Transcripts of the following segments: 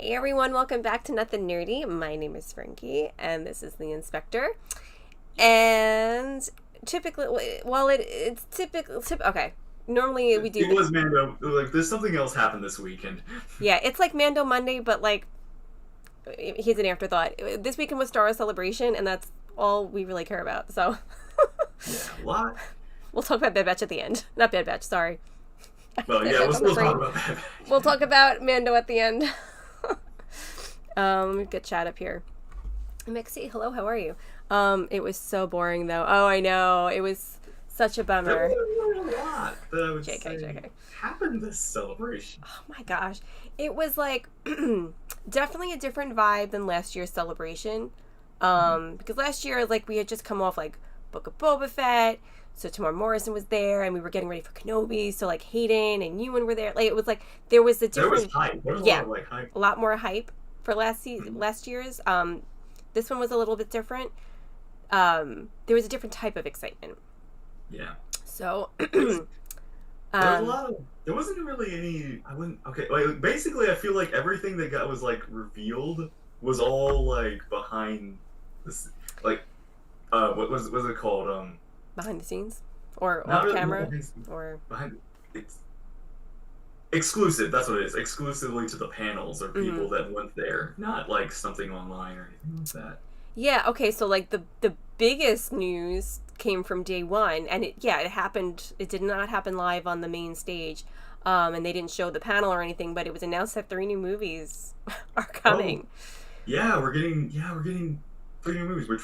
Hey everyone, welcome back to Nothing Nerdy. My name is Frankie, and this is the Inspector. And typically, well, it's typical. Okay, normally we do. It was Mando. Like, there's something else happened this weekend. Yeah, it's like Mando Monday, but like he's an afterthought. This weekend was Star Wars Celebration, and that's all we really care about. So Yeah, what? we'll talk about Bad Batch at the end. Not Bad Batch, sorry. Well, yeah, we'll still talk about that. We'll talk about Mando at the end. Let me get chat up here. Mixie, hello, how are you? It was so boring though. Oh, I know. It was such a bummer. There wasn't a lot that I would JK, say JK. happened this celebration. Oh my gosh. It was like definitely a different vibe than last year's celebration. Because last year, like, we had just come off like Book of Boba Fett, so Tamar Morrison was there, and we were getting ready for Kenobi, so like Hayden and Ewan were there. Like, it was like there was a different, There was hype. There was a lot of like hype. a lot more hype for last year's. This one was a little bit different. There was a different type of excitement. Yeah. So There was a lot of. There wasn't really any. I wouldn't. Okay. Like, basically, I feel like everything that was like revealed was all like behind this. Like, what was it called? behind the scenes or Not off really camera behind, or behind. It's exclusive. That's what it is. Exclusively to the panels or people that went there, not like something online or anything like that. yeah, okay, so like the biggest news came from day one, and it happened. It did not happen live on the main stage, and they didn't show the panel or anything, but it was announced that 3 new movies are coming. Yeah, we're getting 3 new movies, which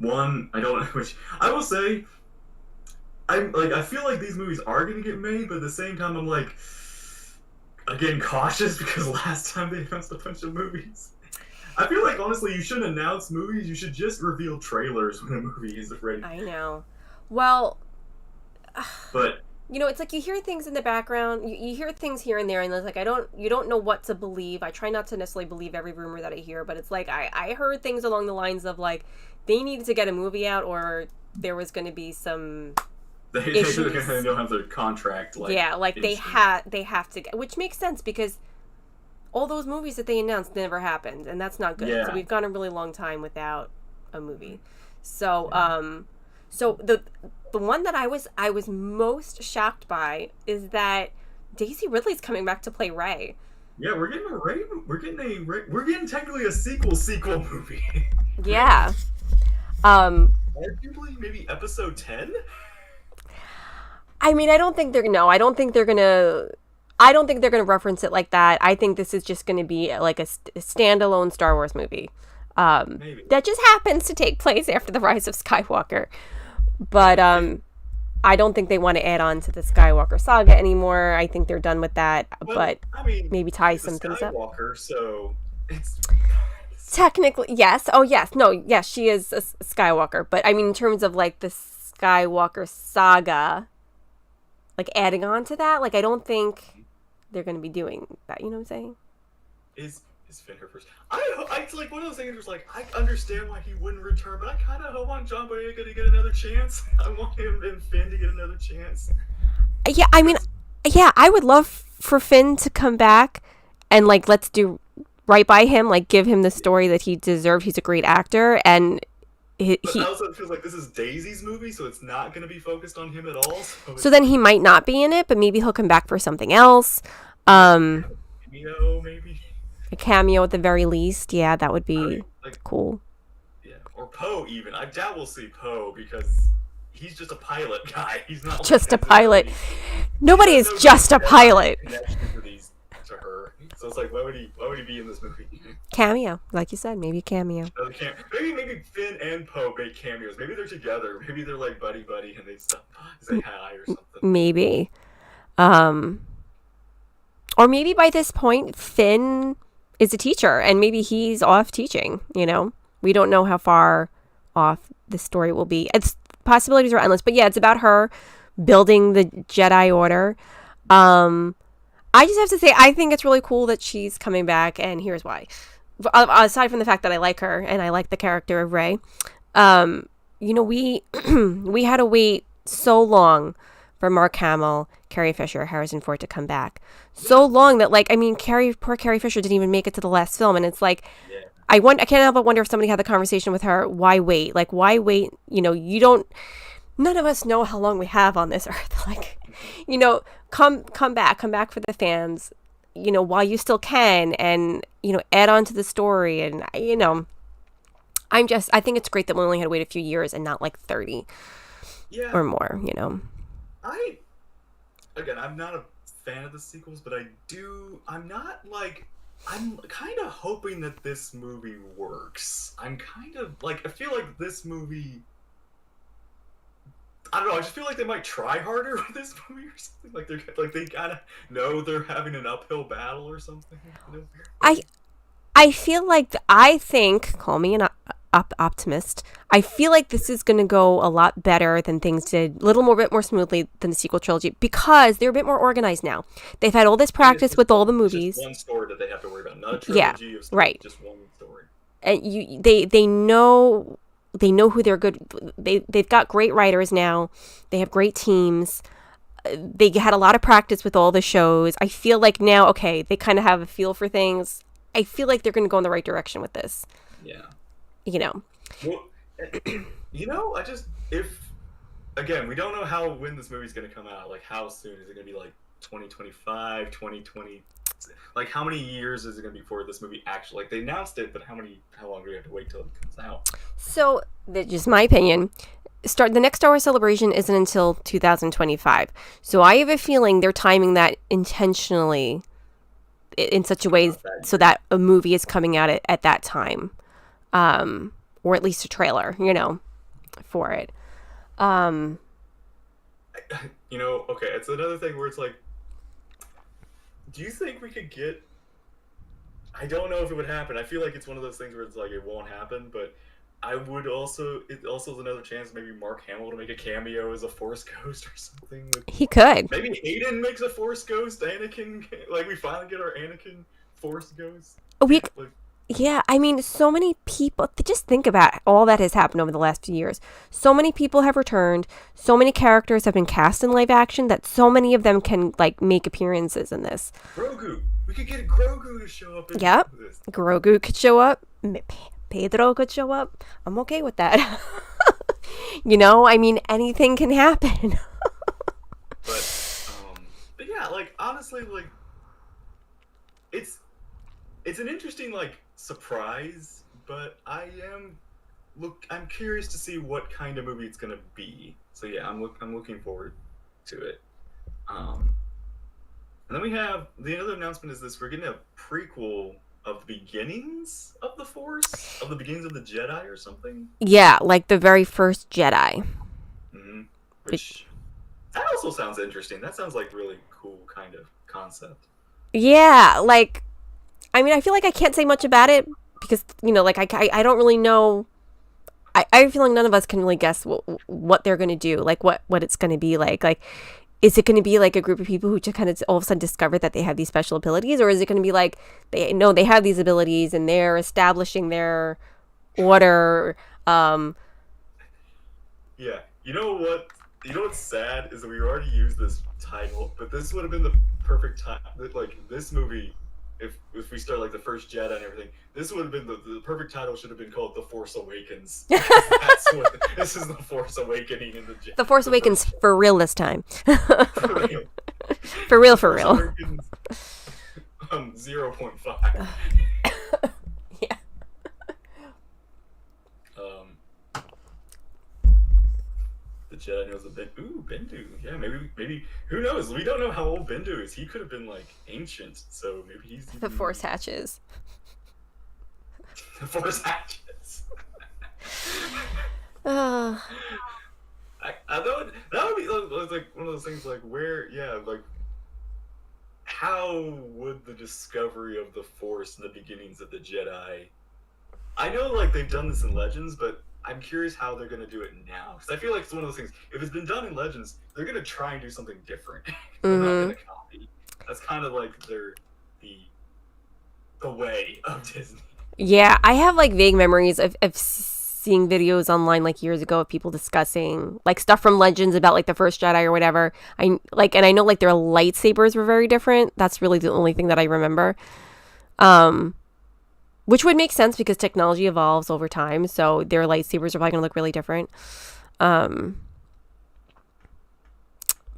one I don't know which I will say I feel like these movies are gonna get made, but at the same time I'm like again cautious because last time they announced a bunch of movies. I feel like honestly you shouldn't announce movies, you should just reveal trailers when a movie is ready. I know. Well, But it's like you hear things in the background, you hear things here and there, and it's like you don't know what to believe. I try not to necessarily believe every rumor that I hear, but it's like I heard things along the lines of like they needed to get a movie out, or there was going to be some they issues. don't have their contract like Yeah, like they issues. have to get, which makes sense because all those movies that they announced never happened, and that's not good. Yeah. So we've gone a really long time without a movie. So so the one that I was most shocked by is that Daisy Ridley's coming back to play Rey. Yeah, we're getting technically a sequel movie. Yeah. Arguably maybe episode 10? I mean, I don't think they're gonna reference it like that. I think this is just gonna be like a standalone Star Wars movie. Maybe. That just happens to take place after the rise of Skywalker. But I don't think they want to add on to the Skywalker saga anymore. I think they're done with that. But I mean, maybe tie he's a some things up. Skywalker, so it's Technically, yes. Oh, yes. No, yes, she is a Skywalker. But I mean, in terms of like the Skywalker saga, like adding on to that, like I don't think they're going to be doing that. You know what I'm saying? is Finn her first. It's like one of those things. Where like I understand why he wouldn't return, but I kind of want John Boyega to get another chance. I want him and Finn to get another chance. Yeah, I mean, yeah, I would love for Finn to come back and like let's do right by him, like give him the story that he deserved. He's a great actor, and But also it feels like this is Daisy's movie, so it's not going to be focused on him at all. So then he might not be in it, but maybe he'll come back for something else. Maybe. A cameo at the very least. Yeah, that would be Like, cool. yeah, or Poe even. I doubt we'll see Poe because he's just a pilot guy. He's not Just a like, pilot. Nobody is just a pilot. To her. So it's like, why would he be in this movie? Cameo, like you said, maybe a cameo. Maybe Finn and Poe make cameos. Maybe they're together. Maybe they're like buddy and they say hi or something. Maybe. Or maybe by this point, Finn is a teacher and maybe he's off teaching, We don't know how far off the story will be. Its possibilities are endless, but yeah, it's about her building the Jedi Order. I just have to say, I think it's really cool that she's coming back, and here's why. Aside from the fact that I like her and I like the character of Rey, we we had to wait so long for Mark Hamill, Carrie Fisher, Harrison Ford to come back. So long that, like, I mean, poor Carrie Fisher didn't even make it to the last film, and it's like, Yeah. I can't help but wonder if somebody had the conversation with her. Why wait? Like, why wait? You know, you don't. None of us know how long we have on this earth. Like, you know, come back for the fans. You know, while you still can, and you know, add on to the story, and you know, I think it's great that we only had to wait a few years and not like 30 Yeah. or more. You know. I'm not a fan of the sequels, but I'm kind of hoping that this movie works. I'm kind of like, I feel like this movie, I don't know, I just feel like they might try harder with this movie or something. Like they gotta know they're having an uphill battle or something. You know? I feel like I think, call me an optimist. I feel like this is going to go a lot better than things did, a little bit more smoothly than the sequel trilogy, because they're a bit more organized now. They've had all this practice with all the movies. Just one story that they have to worry about, not a trilogy of stories, right. Just one story. And they know who they're good. They've got great writers now. They have great teams. They had a lot of practice with all the shows. I feel like now, okay, they kind of have a feel for things. I feel like they're going to go in the right direction with this. Yeah. You know. Well, you know, again, we don't know when this movie's going to come out. Like, how soon? Is it going to be like 2025, 2020? Like, how many years is it going to be before this movie actually, like, they announced it, but how long do we have to wait till it comes out? So, that's just my opinion. The next Star Wars Celebration isn't until 2025. So I have a feeling they're timing that intentionally in such a way so that a movie is coming out at that time. Or at least a trailer, you know, for it. You know, okay, it's another thing where it's like, do you think we could get, I don't know if it would happen. I feel like it's one of those things where it's like it won't happen, but it also is another chance maybe Mark Hamill to make a cameo as a Force Ghost or something. He could. Maybe Hayden makes a Force Ghost, Anakin, like we finally get our Anakin Force Ghost. Yeah, I mean, so many people, just think about all that has happened over the last few years. So many people have returned. So many characters have been cast in live action that so many of them can, like, make appearances in this. Grogu. We could get Grogu to show up in this. Grogu could show up. Pedro could show up. I'm okay with that. You know, I mean, anything can happen. But yeah, like, honestly, like, it's an interesting, like, surprise, but I'm curious to see what kind of movie it's gonna be. So yeah, I'm looking forward to it. And then we have the other announcement is this: we're getting a prequel of the beginnings of the Force, of the beginnings of the Jedi, or something. Yeah, like the very first Jedi. Mm-hmm. Which that also sounds interesting. That sounds like really cool kind of concept. Yeah, like, I mean, I feel like I can't say much about it because, you know, like, I don't really know. I feel like none of us can really guess what they're going to do, like what it's going to be like. Like, is it going to be like a group of people who just kind of all of a sudden discover that they have these special abilities, or is it going to be like they know they have these abilities and they're establishing their order? Yeah, you know what? You know what's sad is that we already used this title, but this would have been the perfect time. Like, this movie, if we start like the first Jedi and everything, this would have been the perfect title. Should have been called The Force Awakens. That's what this is, the Force Awakening in the Jedi. The Force Awakens for real this time. For real. For real. 0.5. Yeah. The Jedi knows the Bendu. Yeah, maybe who knows? We don't know how old Bendu is. He could have been like ancient, so maybe he's The Force hatches. The Force hatches. Uh, that would be like one of those things, like, where, yeah, like, how would the discovery of the Force and the beginnings of the Jedi, I know, like, they've done this in Legends, but I'm curious how they're going to do it now, because I feel like it's one of those things, if it's been done in Legends, they're going to try and do something different. They're not going to copy. That's kind of like the way of Disney. yeah, I have like vague memories of seeing videos online like years ago of people discussing like stuff from Legends about like the first Jedi or whatever. And I know like their lightsabers were very different. That's really the only thing that I remember. Which would make sense because technology evolves over time, so their lightsabers are probably gonna look really different.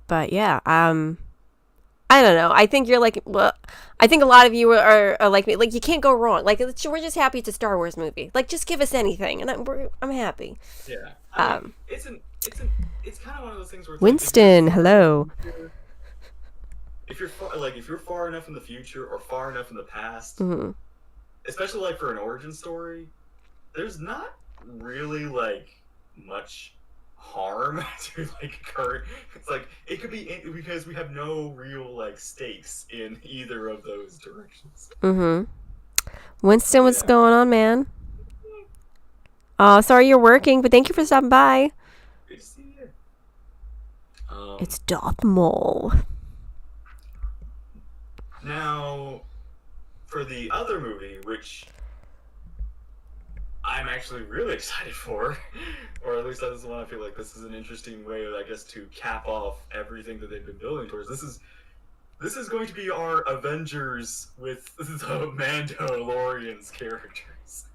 But yeah, I don't know. I think you're like, well, I think a lot of you are like me. Like, you can't go wrong. Like, we're just happy it's a Star Wars movie. Like, just give us anything, and I'm happy. Yeah, it's kind of one of those things where it's Winston, hello. If you're far enough in the future or far enough in the past, Mm-hmm. especially like for an origin story, there's not really like much harm to like current. It's like it could be because we have no real like stakes in either of those directions. Mm-hmm. Winston, what's Yeah. going on, man? Sorry you're working, but thank you for stopping by. Good to see you. It's Darth Maul. Now, for the other movie, which I'm actually really excited for, or at least that's the one I feel like this is an interesting way, I guess, to cap off everything that they've been building towards. This is going to be our Avengers with the Mandalorian's characters.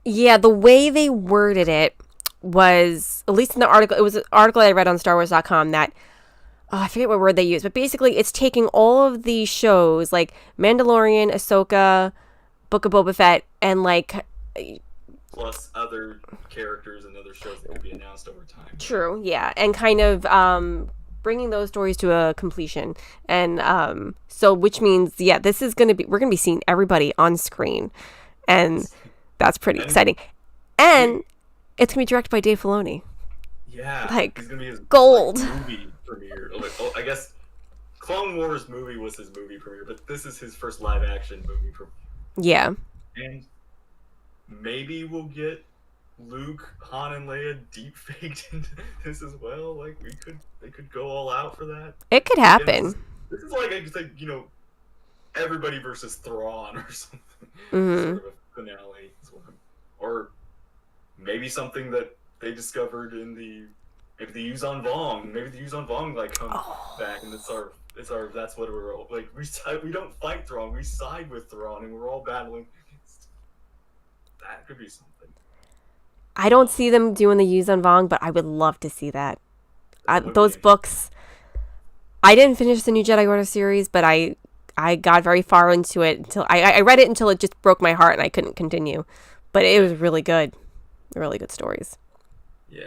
Yeah, the way they worded it was, at least in the article, it was an article I read on StarWars.com that, I forget what word they used, but basically it's taking all of these shows, like Mandalorian, Ahsoka, Book of Boba Fett, and like... Plus other characters and other shows that could be announced over time. True, yeah, and kind of bringing those stories to a completion. And so, which means, yeah, this is going to be, we're going to be seeing everybody on screen. And that's pretty exciting. And it's going to be directed by Dave Filoni. Yeah, like, he's gonna be his gold. Like, movie premiere. I guess Clone Wars movie was his movie premiere, but this is his first live action movie premiere. Yeah. And maybe we'll get Luke, Han, and Leia deep faked into this as well. Like they could go all out for that. It could happen. This is like everybody versus Thrawn or something. Mm-hmm. Sort of a finale, or maybe something that they discovered in maybe the Yuzan Vong. Maybe the Yuzan Vong comes back, and it's our that's what we're all like. We don't fight Thrawn, we side with Thrawn, and we're all battling. That could be something. I don't see them doing the Yuzan Vong, but I would love to see that. Those books. I didn't finish the New Jedi Order series, but I got very far into it until I read it until it just broke my heart and I couldn't continue. But it was really good. Really good stories. Yeah.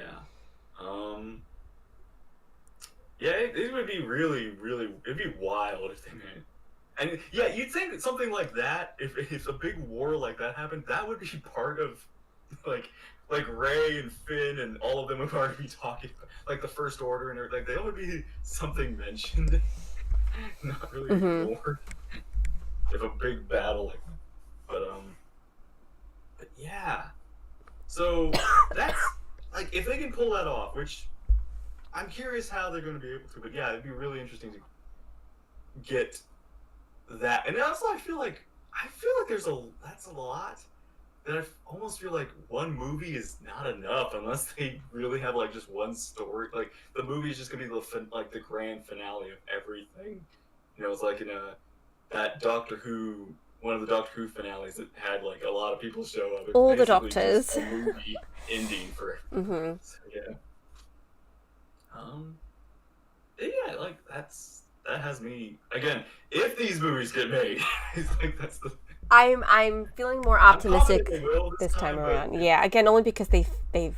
Yeah, it would be really, really, it'd be wild if they made. And yeah, you'd think that something like that, if a big war like that happened, that would be part of, like Rey and Finn and all of them would already be talking, like the First Order and everything. They would be something mentioned, not really ignored. If a big battle like that. But yeah. So that's like if they can pull that off, which I'm curious how they're going to be able to. But yeah, it'd be really interesting to get that. And also, I feel like that's a lot. That I almost feel like one movie is not enough unless they really have like just one story. Like the movie is just going to be the grand finale of everything. You know, it's like in that Doctor Who. One of the Doctor Who finales that had like a lot of people show up. All the Doctors. Just a movie ending for. Mm-hmm. So, yeah. Yeah, like that has me again. If these movies get made, it's like that's the. I'm feeling more optimistic this time but... around. Yeah, again, only because they've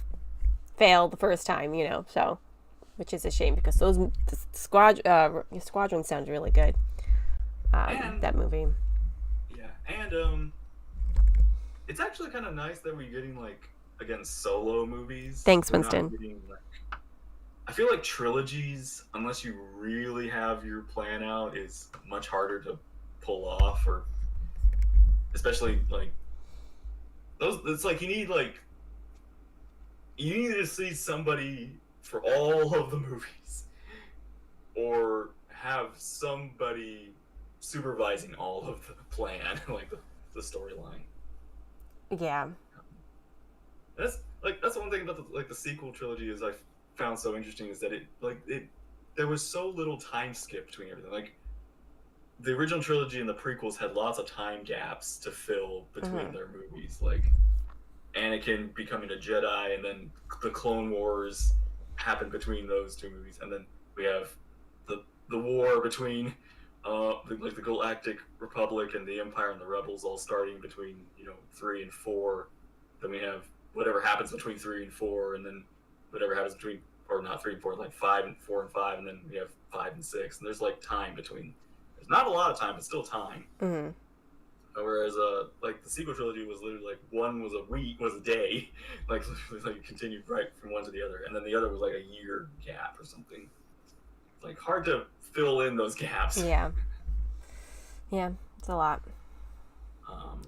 failed the first time, you know. So, which is a shame because the Squadron sounds really good. That movie. And it's actually kind of nice that we're getting solo movies. Thanks, Winston. I feel like trilogies, unless you really have your plan out, is much harder to pull off, or especially those. It's like you need to see somebody for all of the movies, or have somebody supervising all of the plan, like the storyline. Yeah. like that's one thing about the sequel trilogy is I found so interesting is that it there was so little time skip between everything. Like the original trilogy and the prequels had lots of time gaps to fill between Hmm. their movies, like Anakin becoming a Jedi, and then the Clone Wars happened between those two movies, and then we have the war between the Galactic Republic and the Empire and the Rebels all starting between 3 and 4. Then we have whatever happens between 3 and 4, and then whatever happens between, or not 3 and 4, like 5 and 4 and 5, and then we have 5 and 6, and there's like time between. There's not a lot of time, but still time. Hmm. Whereas like the sequel trilogy was literally like one was a week, was a day, like like continued right from one to the other, and then the other was like a year gap or something. Like hard to fill in those gaps. Yeah. Yeah, it's a lot. Um,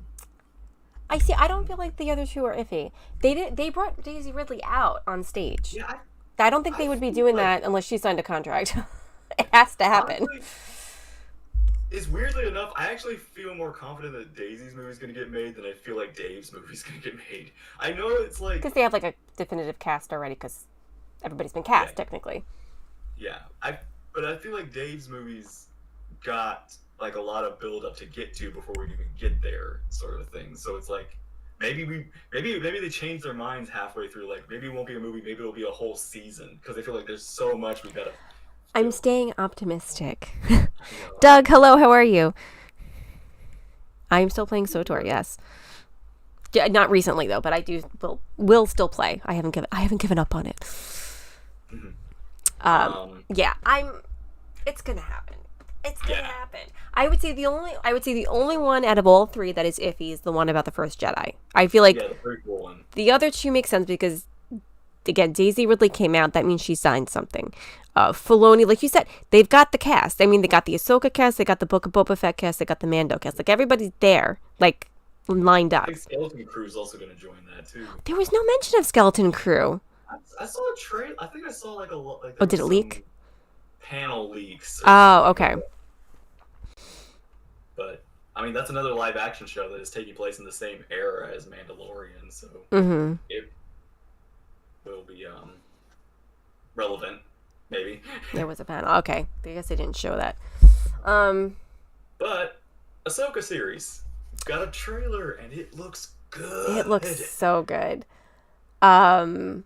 I see. I don't feel like the other two are iffy. They brought Daisy Ridley out on stage. yeah, I don't think I they would be feel doing like, that unless she signed a contract. It has to happen. honestly, is weirdly enough, I actually feel more confident that Daisy's movie is going to get made than I feel like Dave's movie is going to get made. I know it's like, Because they have like a definitive cast already. Because everybody's been yeah, cast technically. yeah. But I feel like Dave's movies got like a lot of build up to get to before we even get there, sort of thing. So it's like maybe they change their minds halfway through. Like maybe it won't be a movie, maybe it'll be a whole season because they feel like there's so much we gotta I'm do. staying optimistic. You know, Doug, hello. How are you? I'm still playing SWTOR. Yes. Yeah, not recently though, but I do will still play. I haven't given up on it. Mhm. Yeah, it's gonna happen. It's gonna Yeah. happen. I would say the only one out of all three that is iffy is the one about the first Jedi. I feel like Yeah, the prequel one. the other two make sense because again, Daisy Ridley came out. That means she signed something. Filoni, like you said, they've got the cast. I mean, they got the Ahsoka cast, they got the Book of Boba Fett cast, they got the Mando cast. Like everybody's there, like lined I up. think Skeleton Crew's also gonna join that too. There was no mention of Skeleton Crew. I saw a trailer. I think I saw like a like Oh, there did it was leak? some panel leaks. Or Oh, something okay. like that. But I mean, that's another live action show that is taking place in the same era as Mandalorian, so Mm-hmm. it will be relevant, maybe. There was a panel. Okay, I guess they didn't show that. But Ahsoka series got a trailer and it looks good. It looks so good. Um,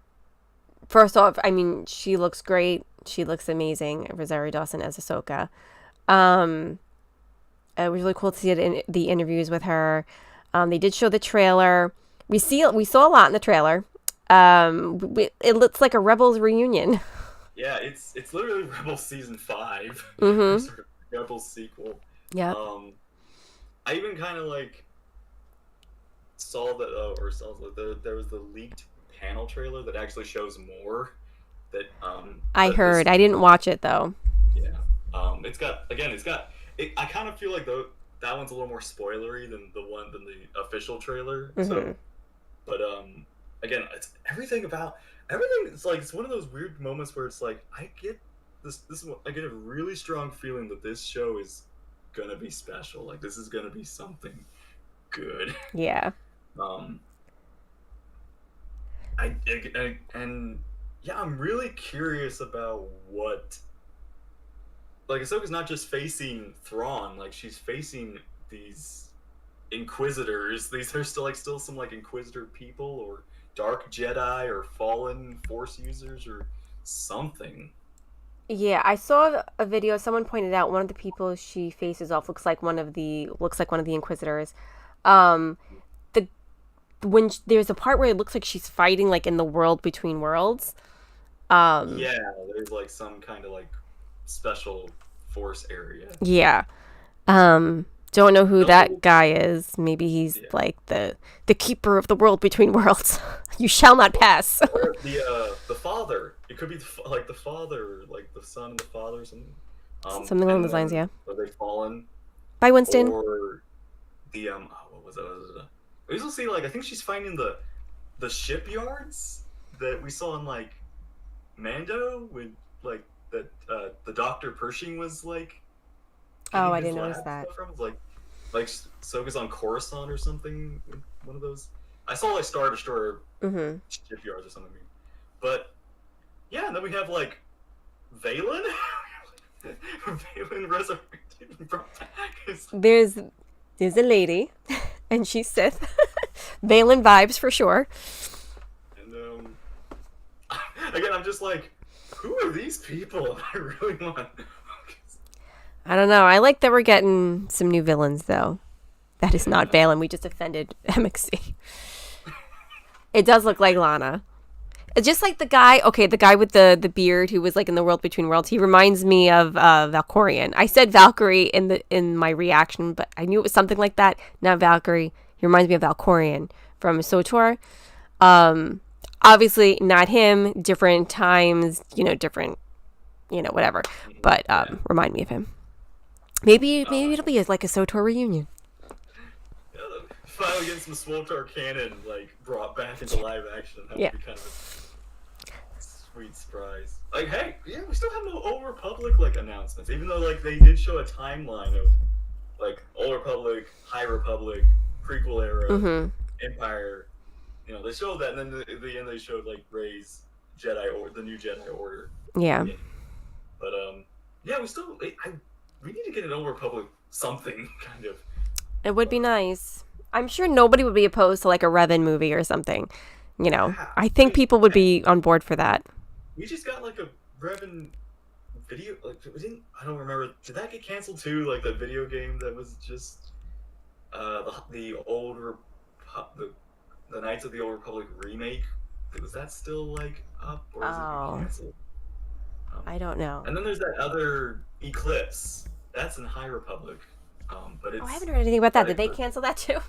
First off, I mean, she looks great. She looks amazing. Rosario Dawson as Ahsoka. Um, it was really cool to see it in the interviews with her. They did show the trailer. We saw a lot in the trailer. It looks like a Rebels reunion. Yeah, it's literally Rebels season 5, Mm-hmm. sort of Rebels sequel. Yeah. I even kind of like saw that, there was the leaked panel trailer that actually shows more. That I that heard. this, I didn't watch it though. yeah. It's got. I kind of feel like that one's a little more spoilery than the official trailer. Mm-hmm. So, but again, it's everything. It's like it's one of those weird moments where it's like I get I get a really strong feeling that this show is gonna be special. Like this is gonna be something good. Yeah. Um, and yeah, I'm really curious about what. Like Ahsoka's not just facing Thrawn, like she's facing these Inquisitors. These are still some like Inquisitor people or Dark Jedi or fallen Force users or something. Yeah, I saw a video. Someone pointed out one of the people she faces off looks like one of the Inquisitors. Um, the there's a part where it looks like she's fighting like in the world between worlds. Yeah, there's like some kind of like special force area. Yeah. Don't know who No, that guy is. Maybe he's yeah. like the keeper of the world between worlds. You shall not pass. Or the father. It could be like the father, like the son and the father or something. Something along and those lines, yeah. Are they fallen? Bye, Winston. Or the what was it? We also see like I think she's finding the shipyards that we saw in like Mando when like that the Dr. Pershing was like Oh, getting I his didn't lab notice that. stuff from. Like Soka's on Coruscant or something. One of those. I saw like Star Destroyer Mm-hmm. shipyards or something. But yeah, and then we have like Valen. Valen resurrected brought back. There's a lady, and she's Sith. Valen vibes for sure. And again, I'm just like, who are these people? I really want. I don't know. I like that we're getting some new villains, though. That is not Valen. We just offended MXC. It does look like Lana. It's just like the guy with the beard who was like in the World Between Worlds. He reminds me of Valkorian. I said Valkyrie in my reaction, but I knew it was something like that. Not Valkyrie. He reminds me of Valkorian from SWTOR. Obviously not him. Different times, different, whatever. But remind me of him. Maybe it'll be like a SWTOR reunion. Finally getting some SWTOR canon like brought back into live action. That would be kind of a sweet surprise. Like, hey, yeah, we still have no Old Republic like announcements, even though like they did show a timeline of like Old Republic, High Republic, prequel era, Empire. They showed that, and then at the end they showed like Rey's Jedi or the new Jedi Order. Yeah. But yeah, we need to get an Old Republic something kind of. It would be nice. I'm sure nobody would be opposed to like a Revan movie or something. I think people would be on board for that. We just got like a Revan video. Like, I don't remember. Did that get canceled too? Like the video game that was just the the Knights of the Old Republic remake. Was that still like up or is it canceled? I don't know. And then there's that other Eclipse. That's in High Republic. But it's. I haven't heard anything about that. Did they cancel that too?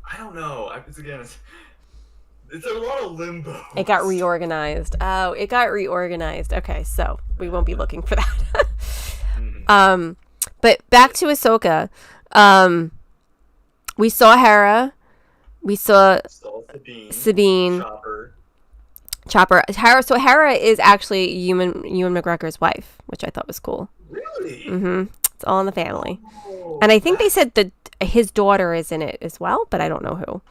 I don't know. It's a lot of limbo. It got reorganized. Oh, it got reorganized. Okay, so we won't be looking for that. But back to Ahsoka. We saw Hera. We saw Sabine. Chopper. Hera is actually Ewan McGregor's wife, which I thought was cool. Really? Mm-hmm. It's all in the family. And I think they said that his daughter is in it as well, but I don't know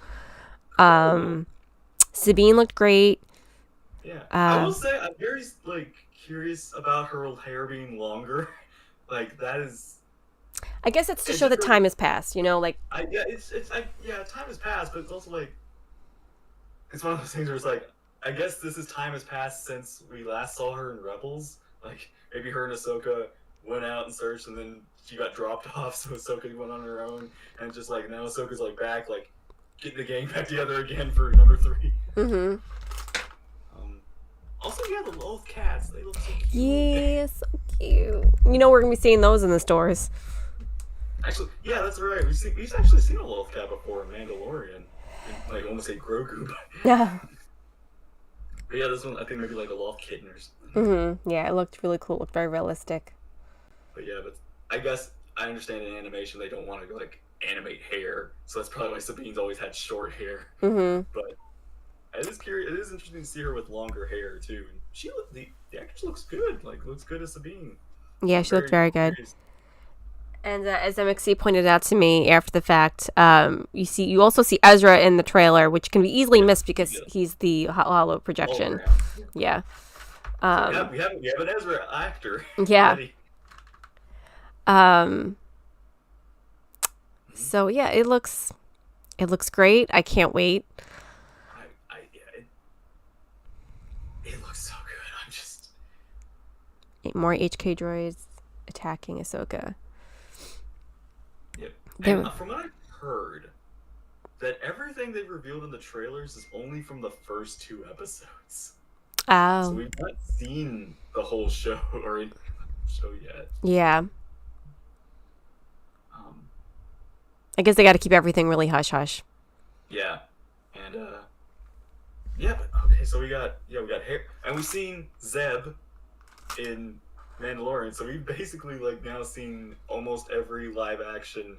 who. Sabine looked great. Yeah. I will say I'm very curious about her hair being longer. Like that is. I guess it's to show that time has passed. time has passed, but it's also like it's one of those things where it's like I guess time has passed since we last saw her in Rebels. Like maybe her and Ahsoka went out and searched, and then she got dropped off, so Ahsoka went on her own, and just like now Ahsoka's like back, like getting the gang back together again for number 3. Mm-hmm. Also, yeah, the Loth cats, they look so cute. Yeah, so cute. We're gonna be seeing those in the stores. Actually, yeah, that's right. We've actually seen a Loth cat before in Mandalorian. Like, I almost say Grogu, but yeah. But yeah, this one I think maybe like a Loth kitten or something. Mm-hmm. Yeah, it looked really cool. It looked very realistic. But yeah, but I guess I understand in animation they don't want to like animate hair, so that's probably why Sabine's always had short hair. Mm-hmm. But it is curious. It is interesting to see her with longer hair too. And the actress looks good. Like looks good as Sabine. Yeah, she looked very good. And as MXC pointed out to me after the fact, you also see Ezra in the trailer, which can be easily missed because he's the hollow projection. Yeah. We have an Ezra actor. Yeah. So yeah, it looks great. I can't wait. It looks so good. I'm just more HK droids attacking Ahsoka. Yep. And from what I've heard, that everything they've revealed in the trailers is only from the first 2 episodes. Oh. So we've not seen the whole show or show yet. Yeah. I guess they got to keep everything really hush hush. Yeah, and but okay, so we got hair, and we've seen Zeb in Mandalorian, so we've basically like now seen almost every live action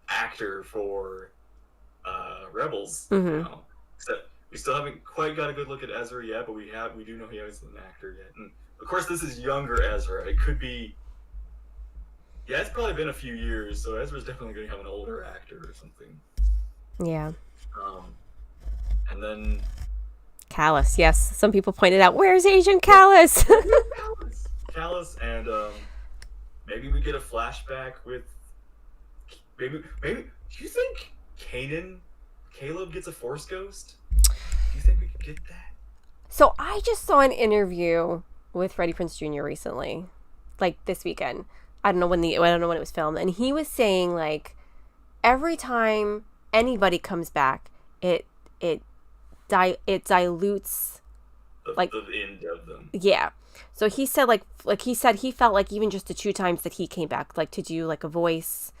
actor for Rebels. Now. Except we still haven't quite got a good look at Ezra yet, but we do know he is an actor yet, and of course this is younger Ezra. It could be Yeah, it's probably been a few years, so Ezra's definitely going to have an older actor or something. Yeah. Um, and then Callus, yes. Some people pointed out, where's Agent Callus? Callus, and maybe we get a flashback with maybe. Do you think Caleb gets a Force ghost? Do you think we could get that? So I just saw an interview with Freddie Prinze Jr. recently, like this weekend. I don't know when it was filmed, and he was saying like every time anybody comes back, it dilutes like the end of them. Yeah. So he said like he said he felt like even just the 2 times that he came back, like to do like a voice,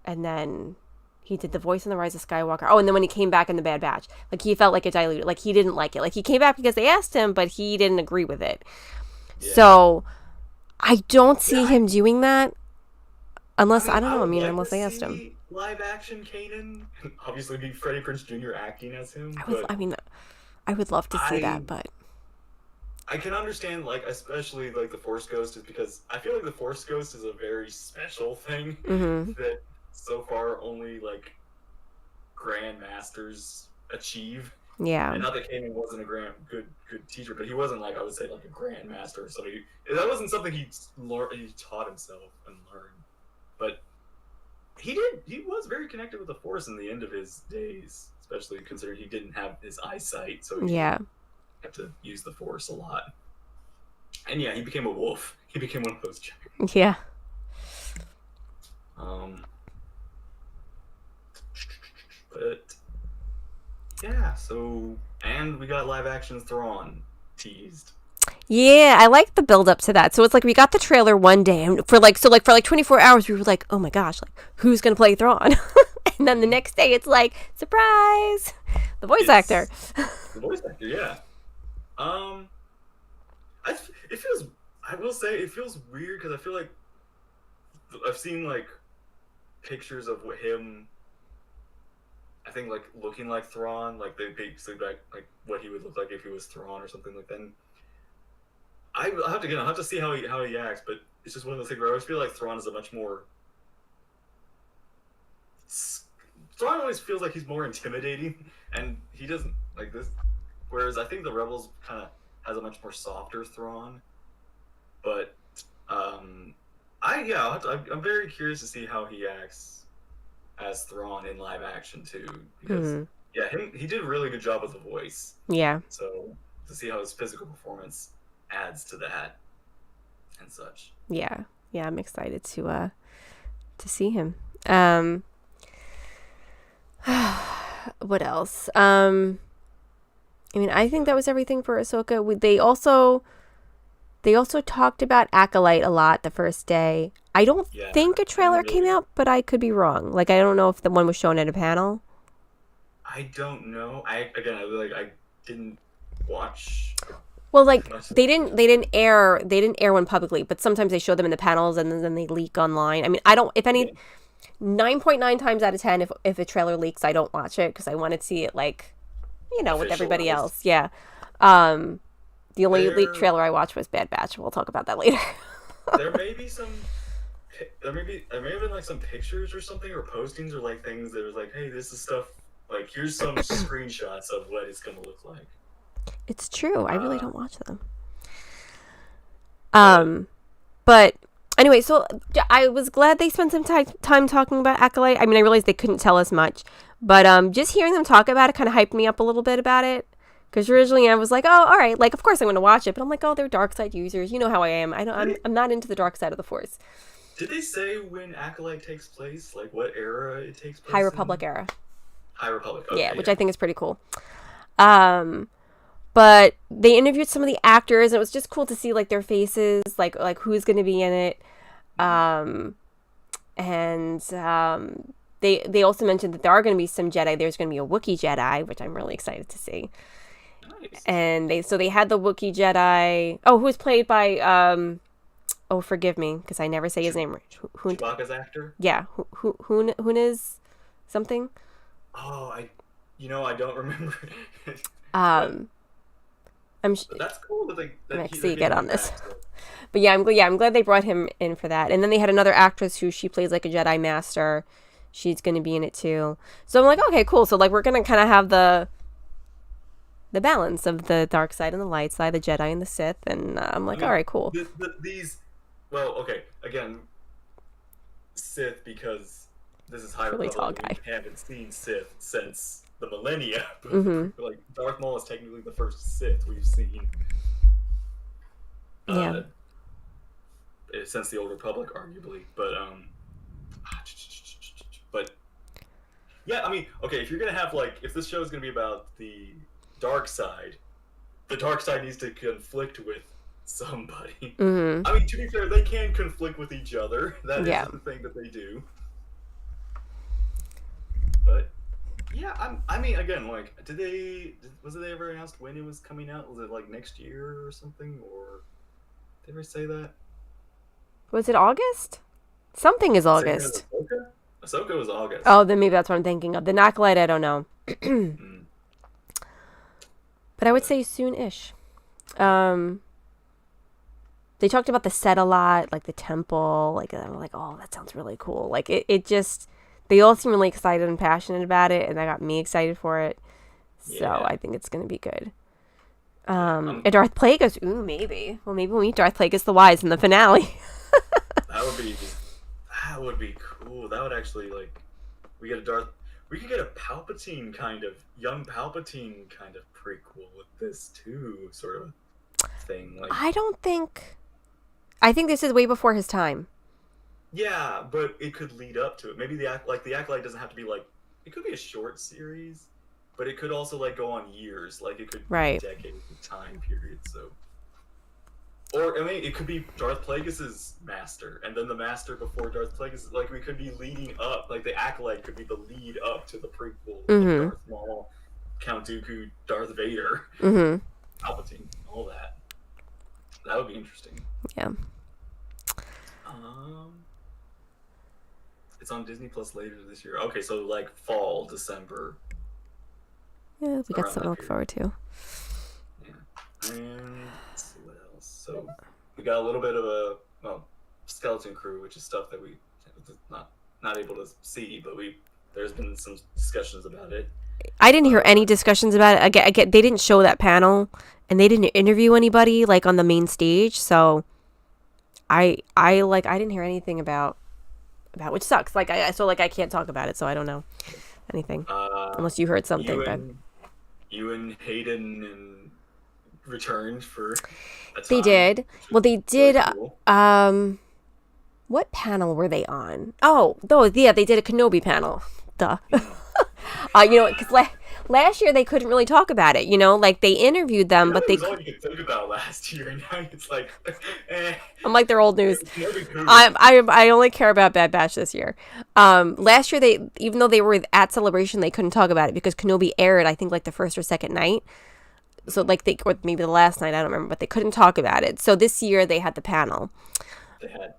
and then he did the voice in The Rise of Skywalker. Oh, and then when he came back in The Bad Batch, like he felt like it diluted, like he didn't like it. Like he came back because they asked him, but he didn't agree with it. Yeah. So I don't see him doing that unless I don't know. I mean, unless they asked him. Live action Kanan, obviously be Freddie Prinze Jr. acting as him. I would love to see that, but I can understand, like, especially like the Force Ghost, is because I feel like the Force Ghost is a very special thing that so far only like grandmasters achieve. Yeah. And not that Kanan wasn't a good teacher, but he wasn't like, I would say, like a grandmaster or something. That wasn't something he taught himself and learned. But he was very connected with the Force in the end of his days, especially considering he didn't have his eyesight, so he had to use the Force a lot. And yeah, he became a wolf. He became one of those giants. Yeah. But yeah, so, and we got live action Thrawn teased. Yeah, I like the build up to that. So it's like we got the trailer one day, and for 24 hours we were like, oh my gosh, like who's gonna play Thrawn? And then the next day it's like, surprise, the voice actor. The voice actor, yeah. I will say it feels weird because I feel like I've seen like pictures of him, I think, like looking like Thrawn, like they basically like what he would look like if he was Thrawn or something like that. I'll have to see how he acts, but it's just one of those things where I always feel like Thrawn is a much more. Thrawn always feels like he's more intimidating, and he doesn't like this. Whereas I think the Rebels kind of has a much more softer Thrawn. But I'm very curious to see how he acts as Thrawn in live action too, because he did a really good job with the voice. Yeah. So to see how his physical performance adds to that and such. Yeah, I'm excited to see him. What else? I mean, I think that was everything for Ahsoka. They also talked about Acolyte a lot the first day. I don't think a trailer came out, but I could be wrong. Like, I don't know if the one was shown at a panel. I don't know. I didn't watch. Well, like they didn't air one publicly, but sometimes they show them in the panels and then they leak online. I mean, I don't. If any, 9.9 times out of 10, if a trailer leaks, I don't watch it because I want to see it like, with everybody else. Yeah. The only leaked trailer I watched was Bad Batch. We'll talk about that later. There may have been like some pictures or something, or postings, or like things that was like, hey, this is stuff. Like, here's some screenshots of what it's gonna look like. It's true. I really don't watch them. But anyway, so I was glad they spent some time talking about Acolyte. I mean, I realized they couldn't tell us much, but just hearing them talk about it kind of hyped me up a little bit about it. Because originally I was like, oh, all right, like of course I'm going to watch it, but I'm like, oh, they're dark side users. You know how I am. I'm not into the dark side of the Force. Did they say when Acolyte takes place? Like what era it takes place? High Republic era. High Republic. Okay, yeah, which I think is pretty cool. But they interviewed some of the actors, and it was just cool to see like their faces, like who's going to be in it. They also mentioned that there are going to be some Jedi. There's going to be a Wookiee Jedi, which I'm really excited to see. Nice. And they had the Wookiee Jedi. Oh, who was played by oh, forgive me because I never say his name. Chewbacca's actor. Yeah, who is something. Oh, I don't remember. I'm sh- But that's cool that I'm they're actually get getting on him this. back. So. But yeah, I'm glad they brought him in for that. And then they had another actress who she plays like a Jedi Master. She's going to be in it too. So I'm like, okay, cool. So like we're going to kind of have the balance of the dark side and the light side, the Jedi and the Sith, and I'm I like, all mean, right, cool. these. Well, okay. Again, Sith because this is High Really tall Republic. guy. We haven't seen Sith since the millennia. Mm-hmm. Like Darth Maul is technically the first Sith we've seen. Yeah. Uh, since the Old Republic, arguably, but yeah, I mean, okay, if you're gonna have like, if this show is gonna be about dark side, the dark side needs to conflict with somebody. Mm-hmm. I mean, to be fair, they can conflict with each other. That Yeah. is the thing that they do. But yeah, I mean, again, like, was it ever announced when it was coming out? Was it like next year or something, or did they ever say that? Was it August? Something is Same August. as Ahsoka? Ahsoka was August. Oh, then maybe that's what I'm thinking of. The Acolyte, I don't know. Mm. But I would say soon-ish. They talked about the set a lot, like the temple. Like, I'm like, oh, that sounds really cool. Like, it just, they all seem really excited and passionate about it, and that got me excited for it. So Yeah. I think it's going to be good. And Darth Plagueis, ooh, maybe. Well, maybe we'll meet Darth Plagueis the Wise in the finale. That would be cool. That would actually, like, we could get a Palpatine kind of, young Palpatine kind of prequel with this too, sort of thing. Like, I think this is way before his time. yeah, but it could lead up to it. Maybe the Acolyte doesn't have to be like, it could be a short series, but it could also like go on years. Like it could Right. be decades of time period. So, or I mean, it could be Darth Plagueis's master, and then the master before Darth Plagueis. Like we could be leading up. Like the Acolyte could be the lead up to the prequel Mhm. of Darth Maul, Count Dooku, Darth Vader, Mm-hmm. Palpatine, all that. That would be interesting. Yeah. It's on Disney Plus later this year. Okay, so like fall, December. Yeah, we got Around something to that look forward to. Yeah. And let's see what else. So we got a little bit of Skeleton Crew, which is stuff that we not able to see, but there's been some discussions about it. I didn't hear any discussions about it. Again, they didn't show that panel, and they didn't interview anybody like on the main stage. So I didn't hear anything about which sucks. Like I can't talk about it, so I don't know anything unless you heard something. Ewan Hayden and returned for a time. They did. Well, they did. Really cool. What panel were they on? Oh, yeah, they did a Kenobi panel. Duh. Because last year they couldn't really talk about it. Like they interviewed them, but they. That was all you could think about last year. Now it's like, I'm like they're old news. Cool. I only care about Bad Batch this year. Last year even though they were at Celebration, they couldn't talk about it because Kenobi aired, I think, like the first or second night. So like or maybe the last night, I don't remember, but they couldn't talk about it. So this year they had the panel. They had.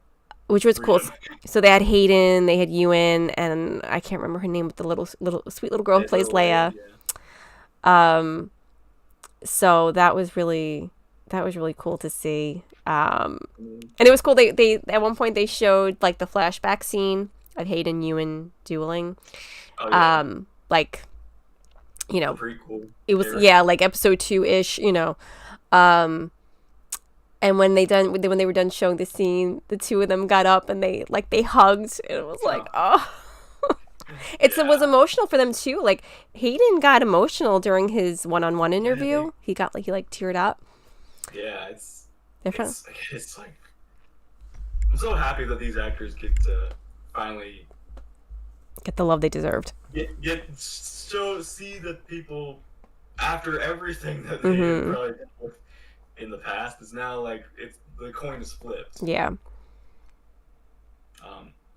Which was cool. So they had Hayden, they had Ewan, and I can't remember her name, but the little sweet little girl who plays Leia. Yeah. So that was really cool to see. And it was cool. They at one point they showed like the flashback scene of Hayden and Ewan dueling. Oh, yeah. Like, Prequel. it was era. like episode 2-ish. And when they were done showing the scene, the two of them got up and they hugged, and it was like, oh. It was emotional for them too. Like Hayden got emotional during his one-on-one interview. He teared up. Yeah, it's like I'm so happy that these actors get to finally get the love they deserved. See that people, after everything that they Mm-hmm. probably did with in the past, is now like the coin is flipped. Yeah.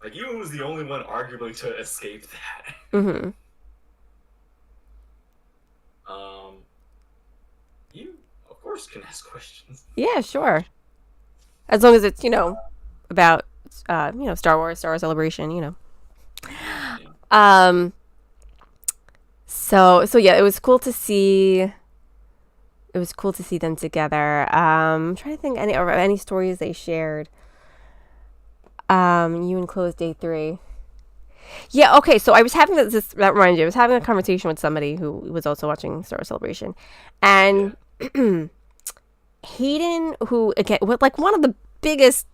Like Ewan was the only one arguably to escape that. Mm-hmm. You of course can ask questions. Yeah, sure. As long as it's about Star Wars Celebration. Yeah. So yeah, it was cool to see it was cool to see them together. I'm trying to think any stories they shared. You and Close Day 3. Yeah, okay, so I was having that reminds you, I was having a conversation with somebody who was also watching Star Wars Celebration. And Hayden, who, again, like one of the biggest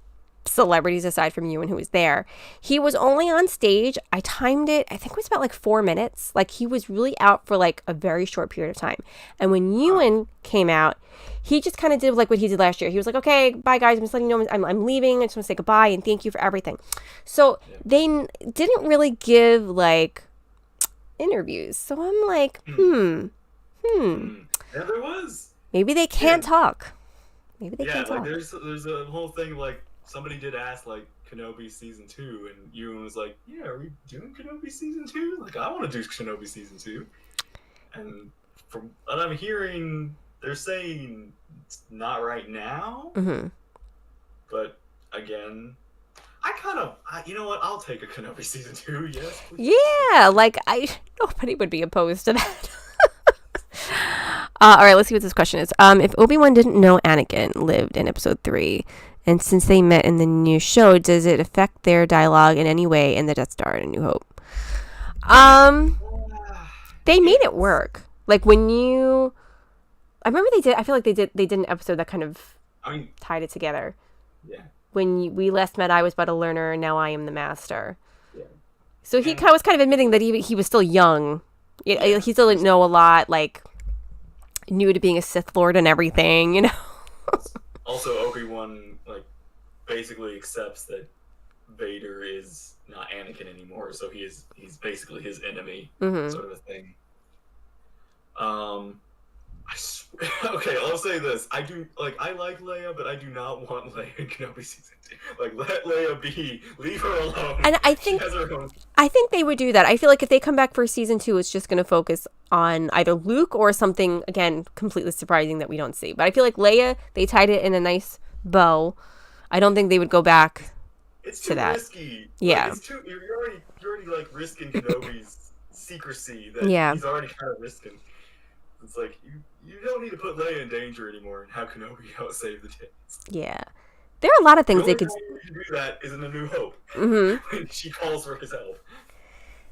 celebrities aside from Ewan who was there, he was only on stage, I timed it, I think it was about like 4 minutes. Like he was really out for like a very short period of time. And when Ewan came out, he just kind of did like what he did last year. He was like, okay, bye guys, I'm just letting you know I'm leaving. I just want to say goodbye and thank you for everything. So they didn't really give like interviews. So I'm like, Yeah, there was. Maybe they can't talk. Maybe they can't like talk. there's a whole thing like somebody did ask like Kenobi season 2, and Ewan was like, "Yeah, are we doing Kenobi season 2? Like, I want to do Kenobi season 2." And from what I'm hearing, they're saying it's not right now. Mm-hmm. But again, you know what? I'll take a Kenobi season 2. Yes, please. Yeah, like nobody would be opposed to that. All right, let's see what this question is. If Obi-Wan didn't know Anakin lived in Episode 3, and since they met in the new show, does it affect their dialogue in any way in the Death Star in A New Hope? They made it work. Like I remember I feel like they did an episode that kind of tied it together. Yeah. When we last met, I was but a learner, and now I am the master. Yeah. So he was kind of admitting that he was still young. He still didn't know a lot, like new to being a Sith Lord and everything, you know. Also, Obi-Wan like basically accepts that Vader is not Anakin anymore, so he's basically his enemy, sort of a thing. Okay, I'll say this: I like Leia, but I do not want Leia in Kenobi season 2. Like, let Leia be, leave her alone. And I think they would do that. I feel like if they come back for season 2, it's just going to focus on either Luke or something again completely surprising that we don't see. But I feel like Leia, they tied it in a nice bow. I don't think they would go back. It's too risky. Yeah, like, you're already like risking Kenobi's secrecy that he's already kind of risking. It's like you don't need to put Leia in danger anymore and have Kenobi help save the day. Yeah, there are a lot of things they could do. That is in A New Hope. When she calls for his help.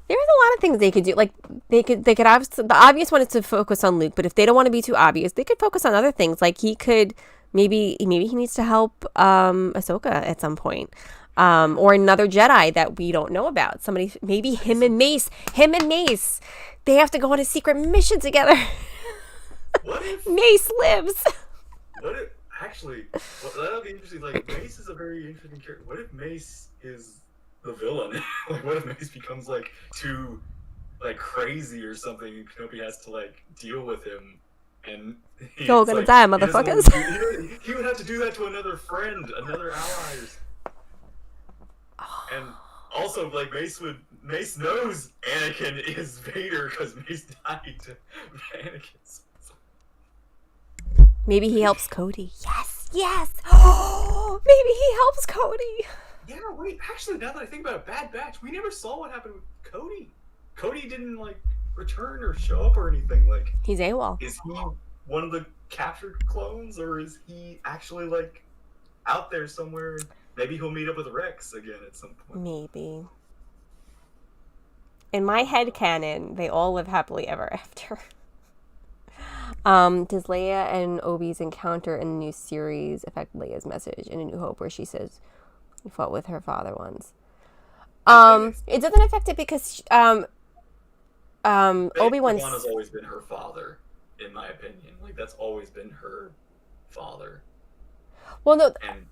There's a lot of things they could do. Like they could obviously, the obvious one is to focus on Luke, but if they don't want to be too obvious, they could focus on other things. Like he could maybe he needs to help Ahsoka at some point. Or another Jedi that we don't know about. Somebody, maybe him and Mace, they have to go on a secret mission together. What if Mace lives? What if that'll be interesting. Like, Mace is a very interesting character. What if Mace is the villain? Like, what if Mace becomes like too like crazy or something, and Kenobi has to like deal with him, and you're all gonna die, motherfuckers. He would have to do that to another friend, another ally. And also, like, Mace knows Anakin is Vader because Mace died to Anakin. Maybe he helps Cody. Yes. Oh, maybe he helps Cody. Yeah, wait. Actually, now that I think about it, Bad Batch, we never saw what happened with Cody. Cody didn't like return or show up or anything. Like, he's AWOL. Is he one of the captured clones, or is he actually like out there somewhere? Maybe he'll meet up with Rex again at some point. Maybe. In my headcanon, they all live happily ever after. Does Leia and Obi's encounter in the new series affect Leia's message in A New Hope, where she says, "You fought with her father once"? It doesn't affect it because Obi-Wan has always been her father, in my opinion. Like, that's always been her father. Well, no. And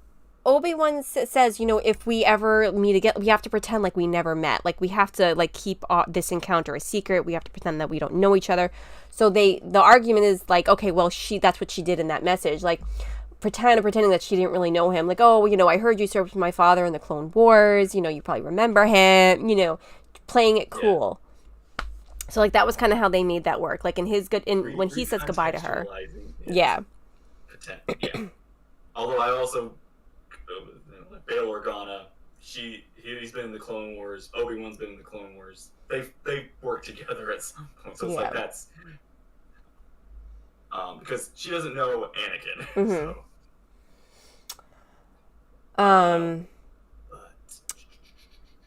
Obi-Wan says, if we ever meet again, we have to pretend like we never met. Like, we have to like keep this encounter a secret. We have to pretend that we don't know each other. So the argument is like, okay, well, that's what she did in that message. Like, pretending that she didn't really know him. Like, oh, I heard you served with my father in the Clone Wars. You probably remember him. Playing it cool. Yeah. So like that was kind of how they made that work. Like when he says goodbye to her. Yeah. Yeah. Although I also. Bail Organa, he's been in the Clone Wars. Obi-Wan's been in the Clone Wars. They worked together at some point, so it's like that's. because she doesn't know Anakin. Mm-hmm. So, Um. but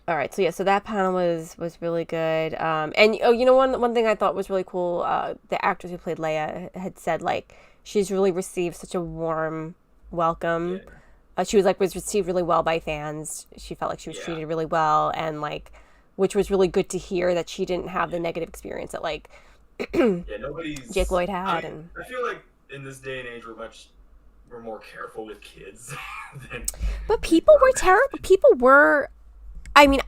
All right, so yeah, so that panel was really good. And oh, you know, one thing I thought was really cool. The actress who played Leia had said like she's really received such a warm welcome. yeah, She was received really well by fans. She felt like she was yeah, treated really well, and like, which was really good to hear that she didn't have the yeah, negative experience that like yeah. Jake Nobody's. Lloyd I had, mean, and I feel like in this day and age, we're more careful with kids than but we people were were back terrible. then. People were. I mean,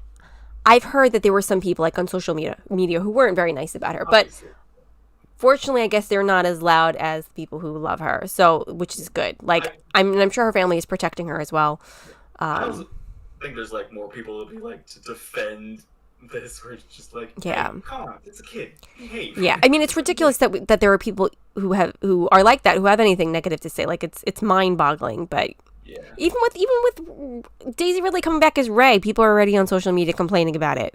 I've heard that there were some people like on social media who weren't very nice about her, but Obviously, fortunately, I guess they're not as loud as people who love her. So, which is good. Like, I I'm sure her family is protecting her as well. I Um, also think there's like more people that be like to defend this, where it's just like, hey, yeah, come on, it's a kid, behave. yeah. I mean, it's ridiculous that there are people who are like that who have anything negative to say. Like, it's mind boggling. But Yeah, even with Daisy Ridley coming back as Rey, people are already on social media complaining about it.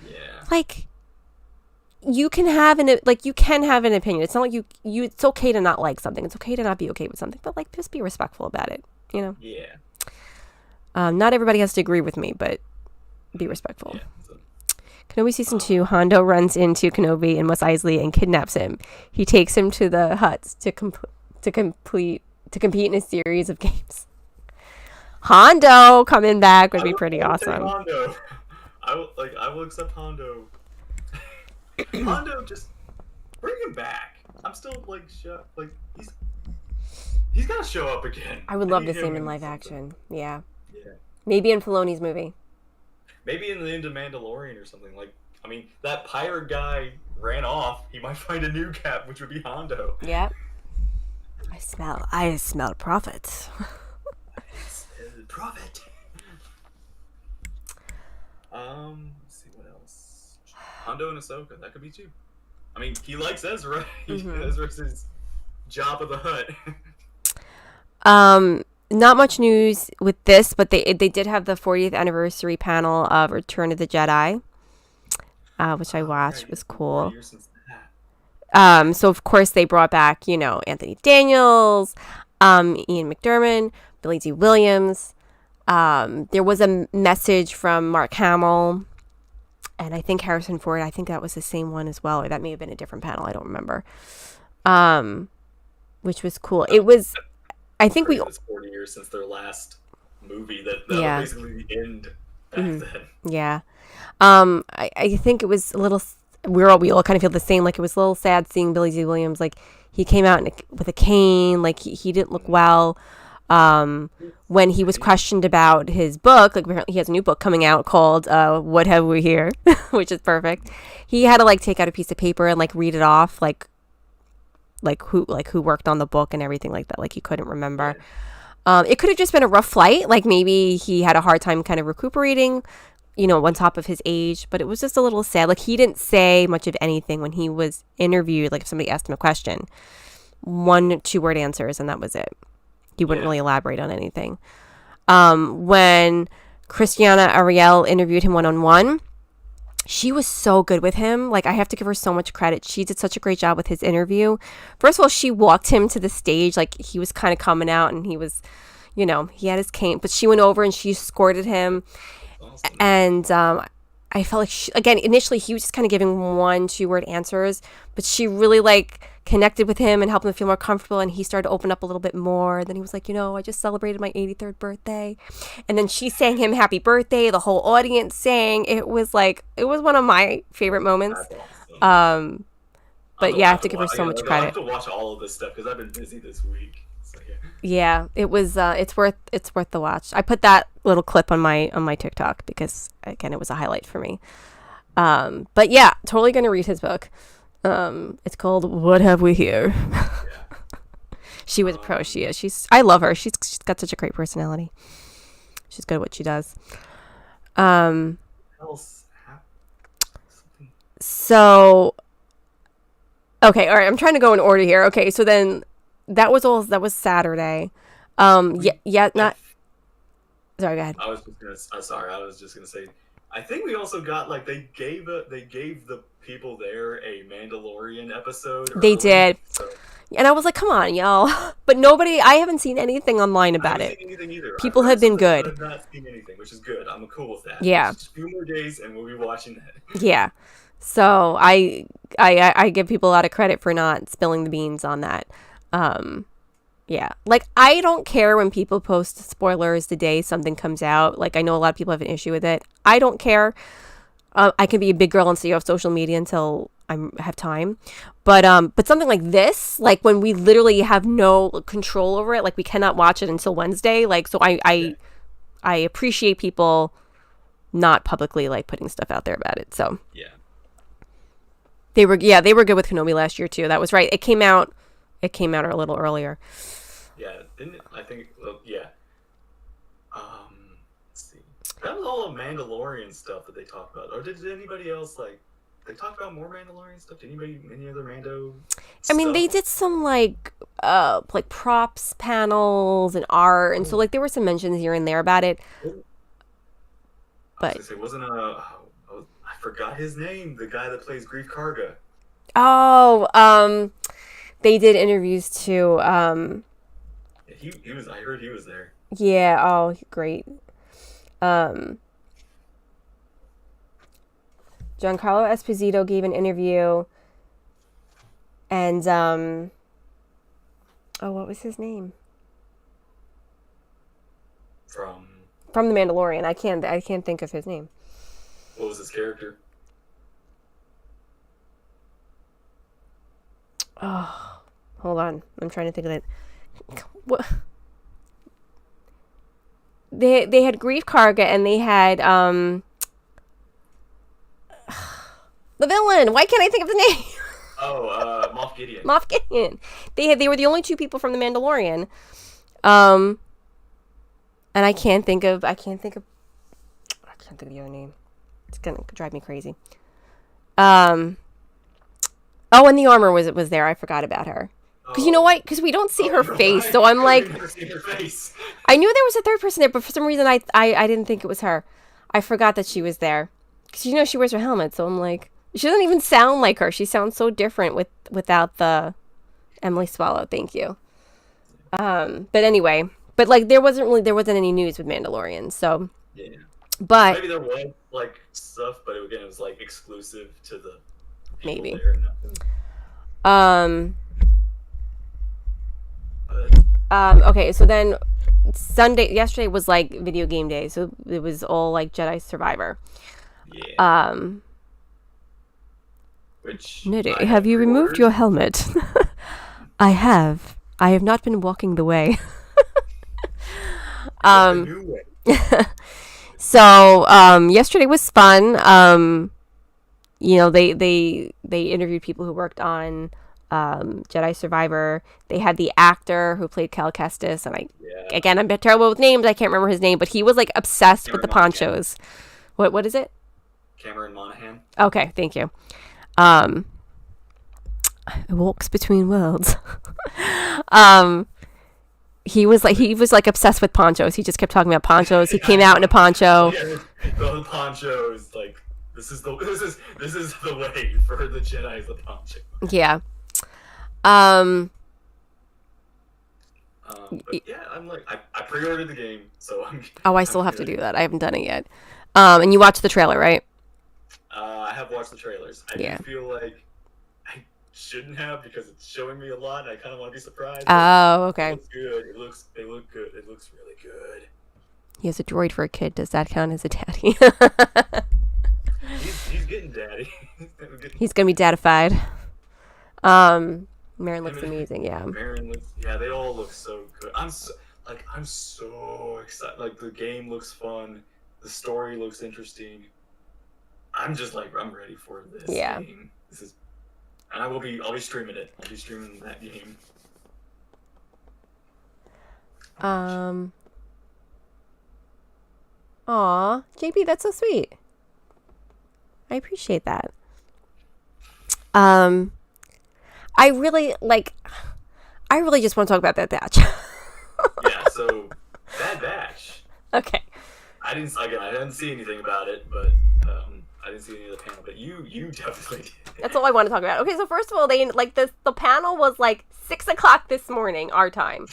yeah, Like, you can have an opinion. It's not like you. It's okay to not like something. It's okay to not be okay with something. But like, just be respectful about it. You know. yeah, Not everybody has to agree with me, but be respectful. yeah. So, Kenobi Season 2, Hondo runs into Kenobi and Mos Eisley and kidnaps him. He takes him to the huts to compete in a series of games. Hondo coming back would be pretty I will take awesome. Hondo. I will accept Hondo. Hondo, just bring him back. I'm still like like he's gotta show up again. I would love to need see him in in live something. action. Yeah. Yeah. Maybe in Filoni's movie. Maybe in the end of Mandalorian or something. Like, I mean, that pirate guy ran off. He might find a new cap, which would be Hondo. Yep. I smell profits. It's Prophet. Let's see what else. Hondo and Ahsoka, that could be too. I mean, he likes Ezra. Mhm. Ezra's his Job of the Hutt. Not much news with this, but they did have the 40th anniversary panel of Return of the Jedi, which I watched. Right, Was it's been 4 cool. years since that. So of course they brought back, Anthony Daniels, Ian McDiarmid, Billy D. Williams. There was a message from Mark Hamill, and I think Harrison Ford. I think that was the same one as well, or that may have been a different panel. I don't remember. Which was cool. It was. I think we. It's 40 years since their last movie. That was Yeah. basically the end back Mhm. then. Yeah. I think it was a little. We all kind of feel the same. Like it was a little sad seeing Billy D. Williams. Like he came out with a cane. Like he didn't look well. When he was questioned about his book, like apparently he has a new book coming out called "What Have We Here," which is perfect. He had to like take out a piece of paper and like read it off, like who worked on the book and everything like that. Like he couldn't remember. It could have just been a rough flight. Like maybe he had a hard time kind of recuperating, on top of his age. But it was just a little sad. Like he didn't say much of anything when he was interviewed. Like if somebody asked him a question, 1-2 word answers, and that was it. He wouldn't Yeah. really elaborate on anything. When Christiana Ariel interviewed him one-on-one, she was so good with him. Like I have to give her so much credit. She did such a great job with his interview. First of all, she walked him to the stage. Like he was kind of coming out and he was, he had his cane, but she went over and she escorted him. Awesome. And I felt like again, initially he was just kind of giving 1-2 word answers, but she really like connected with him and helped him feel more comfortable. And he started to open up a little bit more. Then he was like, I just celebrated my 83rd birthday. And then she sang him happy birthday. The whole audience sang. It was one of my favorite moments. That's awesome. But I'll yeah, I have to give her so watch- much I'll credit. have to watch all of this stuff because I've been busy this week. So, yeah. Yeah, it was. It's worth the watch. I put that little clip on my TikTok because again, it was a highlight for me. But yeah, totally gonna read his book. It's called "What Have We Here." She was a pro. She is. I love her. She's got such a great personality. She's good at what she does. Else something. So okay, all right. I'm trying to go in order here. Okay, so then that was Saturday. Not. Sorry, go ahead. I was just gonna. Sorry, I was just gonna say. I think we also got like they gave the people there a Mandalorian episode. They early, did. So And I was like, come on, y'all. But nobody, I haven't seen anything online I about haven't it. seen anything either. People I've have heard been something, but good. I've not seen anything, which is good. I'm cool with that. Yeah. Just a few more days, and we'll be watching that. Yeah. So I give people a lot of credit for not spilling the beans on that. Yeah. Like, I don't care when people post spoilers the day something comes out. Like, I know a lot of people have an issue with it. I don't care. I can be a big girl and stay off social media until I have time. But something like this, like when we literally have no control over it, like we cannot watch it until Wednesday. Like, so I appreciate people not publicly like putting stuff out there about it. So Yeah. they were good with Kenobi last year too. That was right. It came out a little earlier. Yeah, didn't it? I think, well, yeah. Let's see. That was all the Mandalorian stuff that they talked about. Or did anybody else, like, they talked about more Mandalorian stuff? Did any other Mando I mean, they stuff? did some like props panels and art, and so like there were some mentions here and there about it. I was But gonna say, wasn't I forgot his name, the guy that plays Grief Karga. they did interviews too. He was, I heard he was there. Yeah, oh, great. Giancarlo Esposito gave an interview, and what was his name? From The Mandalorian. I can't think of his name. What was his character? Oh, hold on. I'm trying to think of it. What? They had Grief Karga and they had the villain. Why can't I think of the name? Moff Gideon. Moff Gideon. They were the only two people from The Mandalorian. And I can't think of the other name. It's gonna drive me crazy. And the armor was there. I forgot about her. Because you know what? Because we don't see her face, so I'm like, I've never seen her face. I knew there was a third person there, but for some reason I didn't think it was her. I forgot that she was there. Because she wears her helmet, so I'm like, she doesn't even sound like her. She sounds so different without the Emily Swallow. Thank you. But anyway, like there wasn't any news with Mandalorian, so. Yeah. But maybe there was like stuff, but again, it was like exclusive to the people maybe. there and nothing. Okay, so then yesterday was like video game day, so it was all like Jedi Survivor. Yeah. Which Nitty, have you removed your helmet? I have. I have not been walking the way. New way. So yesterday was fun. They interviewed people who worked on Jedi Survivor. They had the actor who played Cal Kestis, and again, I'm terrible with names. I can't remember his name, but he was like obsessed with the ponchos. What is it? Cameron Monaghan. Okay, thank you. It walks between worlds. He was like obsessed with ponchos. He just kept talking about ponchos. He came out in a poncho. Yeah, the poncho is like this is the way for the Jedi is the poncho. Yeah. But yeah, I'm like I pre-ordered the game, so I'm. I still have to do that. I haven't done it yet. And you watched the trailer, right? I have watched the trailers. I do feel like I shouldn't have because it's showing me a lot, and I kind of want to be surprised. Oh, okay. It looks good. They look good. It looks really good. He has a droid for a kid. Does that count as a daddy? He's getting daddy. He's gonna be dadified. Marin looks amazing. Yeah. Marin looks. Yeah, they all look so good. I'm so excited. Like the game looks fun. The story looks interesting. I'm just like I'm ready for this game. And I'll be streaming it. I'll be streaming that game. Aw, JP, that's so sweet. I appreciate that. I really just want to talk about that batch. Yeah, so Bad Batch. Okay. I didn't see anything about it, but I didn't see any of the panel, but you definitely did. That's all I want to talk about. Okay, so first of all, they like the panel was like 6:00 this morning, our time.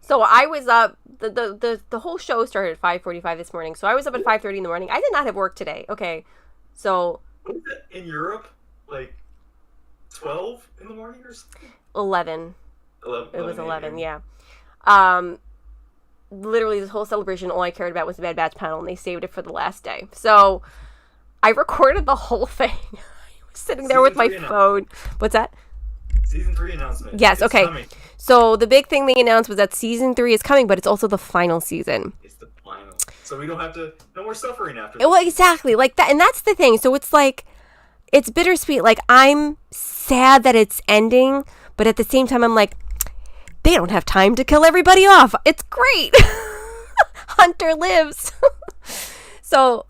So I was up. The whole show started at 5:45 this morning. So I was up at 5:30 in the morning. I did not have work today. Okay, so What is it in Europe? Like 12 in the morning or something? 11. 11 It was 11. a.m. Yeah. Literally, this whole celebration, all I cared about was the Bad Batch panel, and they saved it for the last day. So I recorded the whole thing. I was sitting there with my phone. What's that? Season 3 announcement. Yes, It's okay. coming. So the big thing they announced was that season 3 is coming, but it's also the final season. It's the final. So we don't have to. No more suffering after. Well, exactly, like that, and that's the thing. So it's like, it's bittersweet. Like, I'm sad that it's ending, but at the same time, I'm like, they don't have time to kill everybody off. It's great. Hunter lives. So,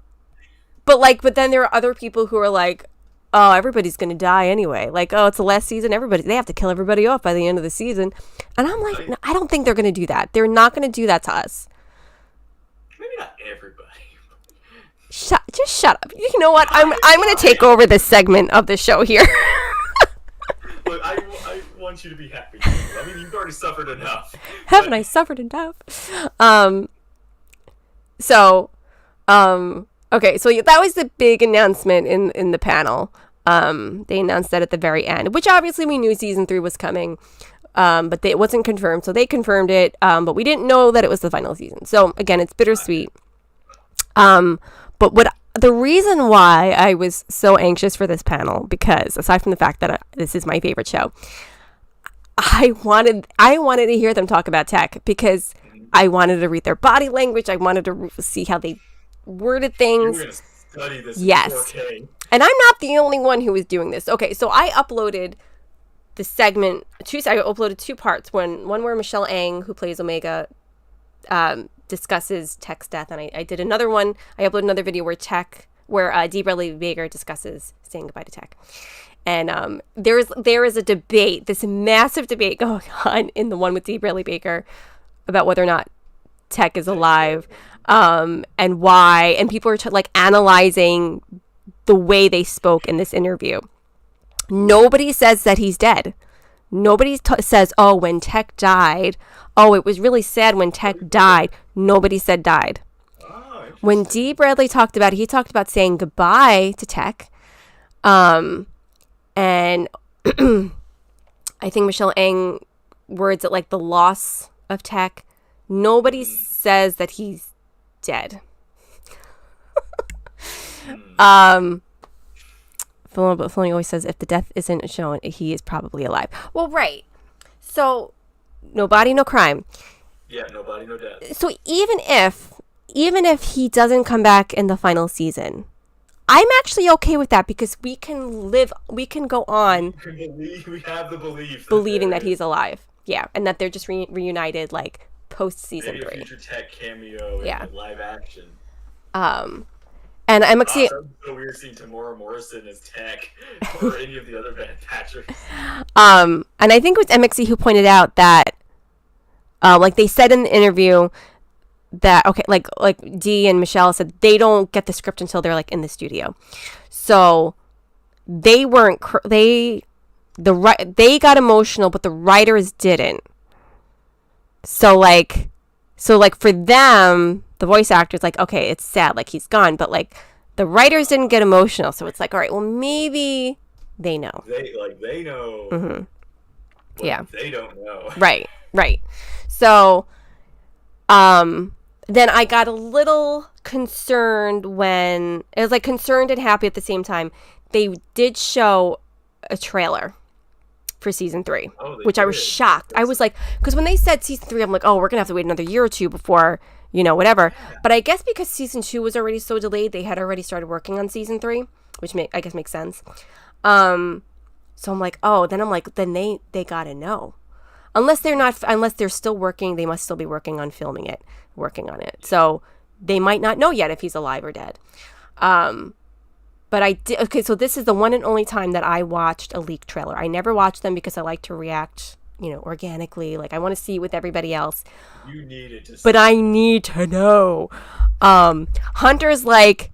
but then there are other people who are like, oh, everybody's going to die anyway. Like, oh, it's the last season. They have to kill everybody off by the end of the season. And I'm like, no, I don't think they're going to do that. They're not going to do that to us. Maybe not everybody. Just shut up. You know what? I'm going to take over this segment of the show here. Look, I want you to be happy. I mean, you've already suffered enough. Haven't I suffered enough? Okay, so that was the big announcement in the panel. They announced that at the very end, which obviously we knew season 3 was coming, but it wasn't confirmed. So they confirmed it, but we didn't know that it was the final season. So again, it's bittersweet. But the reason why I was so anxious for this panel, because aside from the fact that this is my favorite show, I wanted to hear them talk about tech, because I wanted to read their body language. I wanted to see how they worded things. We're going to study this Yes. in 4K. And I'm not the only one who was doing this. Okay, so I uploaded the segment. I uploaded 2 parts. One where Michelle Ang, who plays Omega, discusses Tech's death, and I did another one. I uploaded another video where Dee Bradley Baker discusses saying goodbye to Tech. And there is a debate, this massive debate going on in the one with Dee Bradley Baker about whether or not Tech is alive, and why. And people are like analyzing the way they spoke in this interview. Nobody says that he's dead. Nobody says, oh, when Tech died, oh, it was really sad when Tech died. Nobody said died. Oh, When Dee Bradley talked about it, he talked about saying goodbye to Tech. And I think Michelle Ang words it like the loss of Tech. Nobody says that he's dead. Filoni always says if the death isn't shown, he is probably alive. Well, right. So, no body, no crime. Yeah, no body, no death. So even if he doesn't come back in the final season, I'm actually okay with that, because we can go on We have the belief. believing that he's alive. Yeah, and that they're just reunited like post season maybe a 3. future Tech cameo Yeah. in live action. And I'm excited. That would be so weird seeing Tamora Morrison as Tech or any of the other Bad Batchers. And I think it was MXC who pointed out that, like they said in the interview, that like Dee and Michelle said they don't get the script until they're like in the studio, so they weren't they got emotional, but the writers didn't. So for them, the voice actors, like, okay, it's sad, like he's gone, but like the writers didn't get emotional, so it's like, all right, well, maybe they know. They know. Mm-hmm. Yeah. They don't know. Right. So, then I got a little concerned when it was like concerned and happy at the same time. They did show a trailer for season 3, which I was shocked. I was like, because when they said season 3, I'm like, oh, we're gonna have to wait another year or 2 before, whatever. But I guess because season 2 was already so delayed, they had already started working on season 3, which I guess makes sense. So I'm like, oh, then they gotta know. Unless they're still working, they must still be working on working on it. So they might not know yet if he's alive or dead. But I did. Okay, so this is the one and only time that I watched a leaked trailer. I never watched them because I like to react, organically. Like I want to see it with everybody else. You needed to. But I need to know. Hunter's like,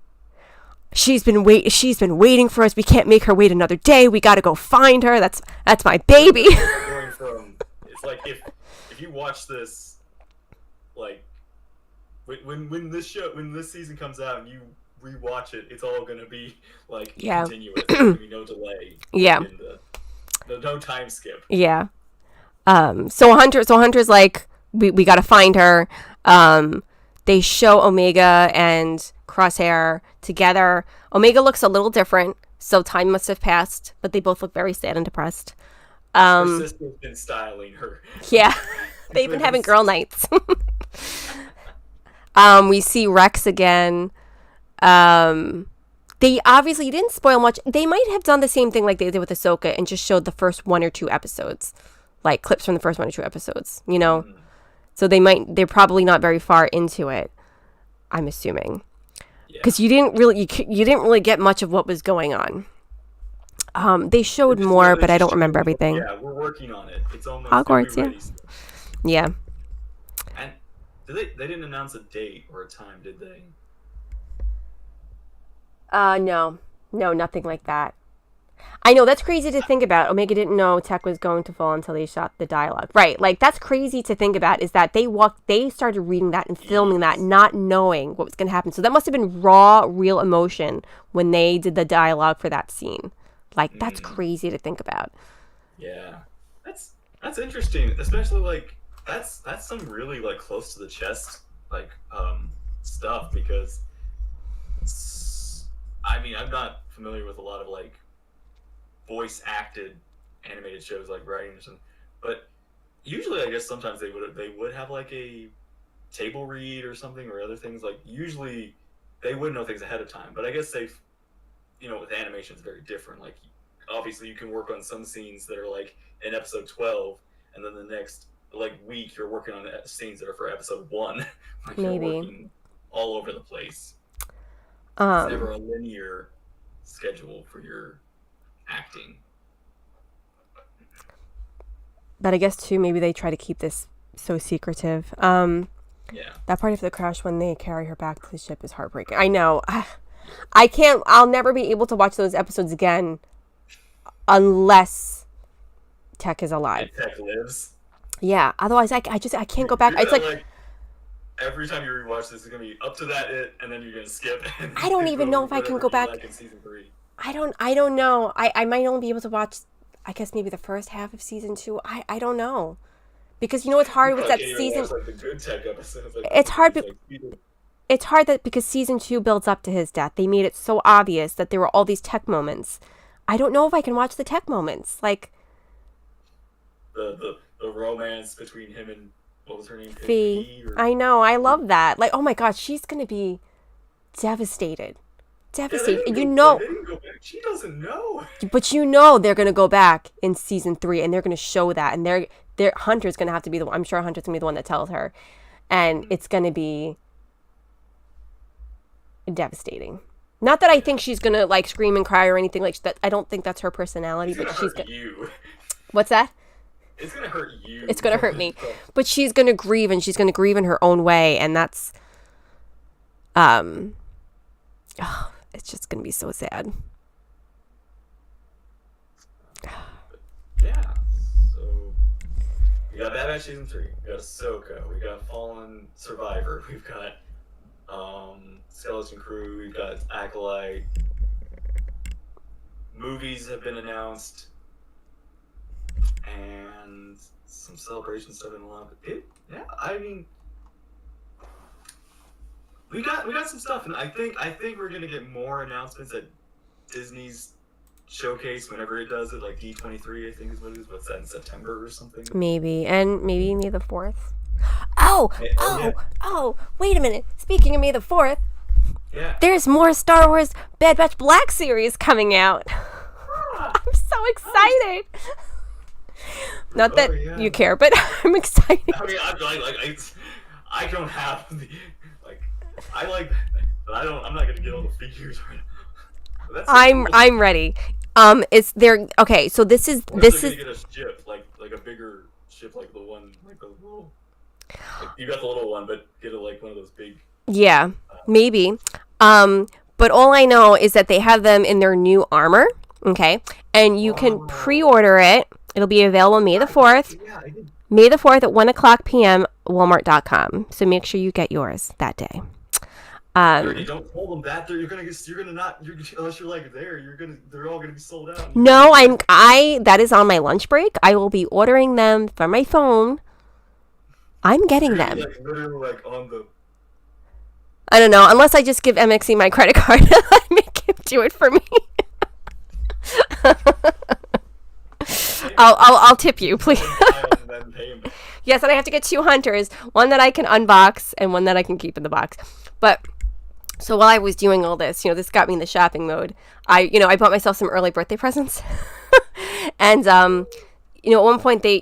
she's been waiting for us. We can't make her wait another day. We got to go find her. That's my baby. Going from, it's like if you watch this, like when this season comes out and you rewatch it, it's all gonna be like continuous. There's gonna be no delay. Yeah. No time skip. Yeah. So Hunter's like, we got to find her. They show Omega and Crosshair together. Omega looks a little different, so time must have passed, but they both look very sad and depressed. Her sister's been styling her. Yeah. They've been having girl nights. We see Rex again. They obviously didn't spoil much. They might have done the same thing like they did with Ahsoka and just showed the first 1 or 2 episodes, like clips from the first 1 or 2 episodes, you know? So they're probably not very far into it, I'm assuming. Because you didn't really get much of what was going on. They showed more, but I don't remember everything. Yeah, we're working on it. It's almost Hogwarts, ready. Yeah. And they didn't announce a date or a time, did they? No, nothing like that. I know, that's crazy to think about. Omega didn't know Tech was going to fall until they shot the dialogue. Right, like, that's crazy to think about, is that they started reading that and filming that, not knowing what was going to happen. So that must have been raw, real emotion when they did the dialogue for that scene. Like, that's crazy to think about. Yeah. That's interesting, especially, like, that's some really, like, close to the chest, like, stuff, because, I mean, I'm not familiar with a lot of, like, voice acted animated shows like writing or something, but usually I guess sometimes they would have like a table read or something, or other things. Like usually they would know things ahead of time, but I guess they've, with animation it's very different. Like obviously you can work on some scenes that are like in episode 12, and then the next like week you're working on scenes that are for episode 1. Like maybe you're working all over the place. It's never a linear schedule for your acting. But I guess too, maybe they try to keep this so secretive. That part of the crash when they carry her back to the ship is heartbreaking. I know. I'll never be able to watch those episodes again unless Tech is alive. And Tech lives. Yeah. Otherwise, I can't go back. It's like every time you rewatch this, it's gonna be up to that and then you're gonna skip. I don't even know if I can go back. Like in season 3. I don't know. I might only be able to watch, I guess, maybe the first half of season 2. I don't know. Because it's hard with that season. Watch, like, the good Tech episodes, like, it's hard. It's hard because season 2 builds up to his death. They made it so obvious that there were all these Tech moments. I don't know if I can watch the Tech moments. Like the romance between him and, what was her name? Fee. I know. I love that. Like, oh my God, she's gonna be devastated. Devastated. Yeah, they didn't go back. She doesn't know. But they're gonna go back in season 3 and they're gonna show that, and Hunter's gonna have to be the one. I'm sure Hunter's gonna be the one that tells her, and it's gonna be devastating. Not that I think she's gonna like scream and cry or anything like that. I don't think that's her personality. But she's gonna. You. What's that? It's gonna hurt you. It's gonna hurt me. But she's gonna grieve, and she's gonna grieve in her own way, and that's it's just gonna be so sad. Yeah. So we got Bad Batch season 3. We got Ahsoka. We got Fallen Survivor. We've got Skeleton Crew. We've got Acolyte. Movies have been announced, and some celebration stuff in the line. Yeah, I mean, we got some stuff, and I think we're gonna get more announcements at Disney's showcase whenever it does it, like D23, I think is what it is. What's that, in September or something? Maybe May the 4th. Oh, wait a minute. Speaking of May the 4th, there's more Star Wars Bad Batch Black series coming out. I'm so excited. Not that you care, but I'm excited. I mean, I don't have the I like that, but I'm not gonna get all the figures right now. I'm ready. It's there. Okay, so this is gonna get a ship like a bigger ship, like the one like the little. Like, you got the little one, but get it like one of those big. Yeah, maybe. But all I know is that they have them in their new armor. Okay. And you can pre-order it. It'll be available May the 4th. Yeah, I did. May the 4th at 1 o'clock p.m. Walmart.com. So make sure you get yours that day. Don't hold them that there. Unless you're like there, they're all gonna be sold out. No, that is on my lunch break. I will be ordering them from my phone. I'm getting them. Like literally like on the. I don't know, unless I just give MXC my credit card and I make him do it for me. I'll tip you, please. Yes, and I have to get 2 hunters, one that I can unbox and one that I can keep in the box. But so while I was doing all this, this got me in the shopping mode. I bought myself some early birthday presents. And at one point they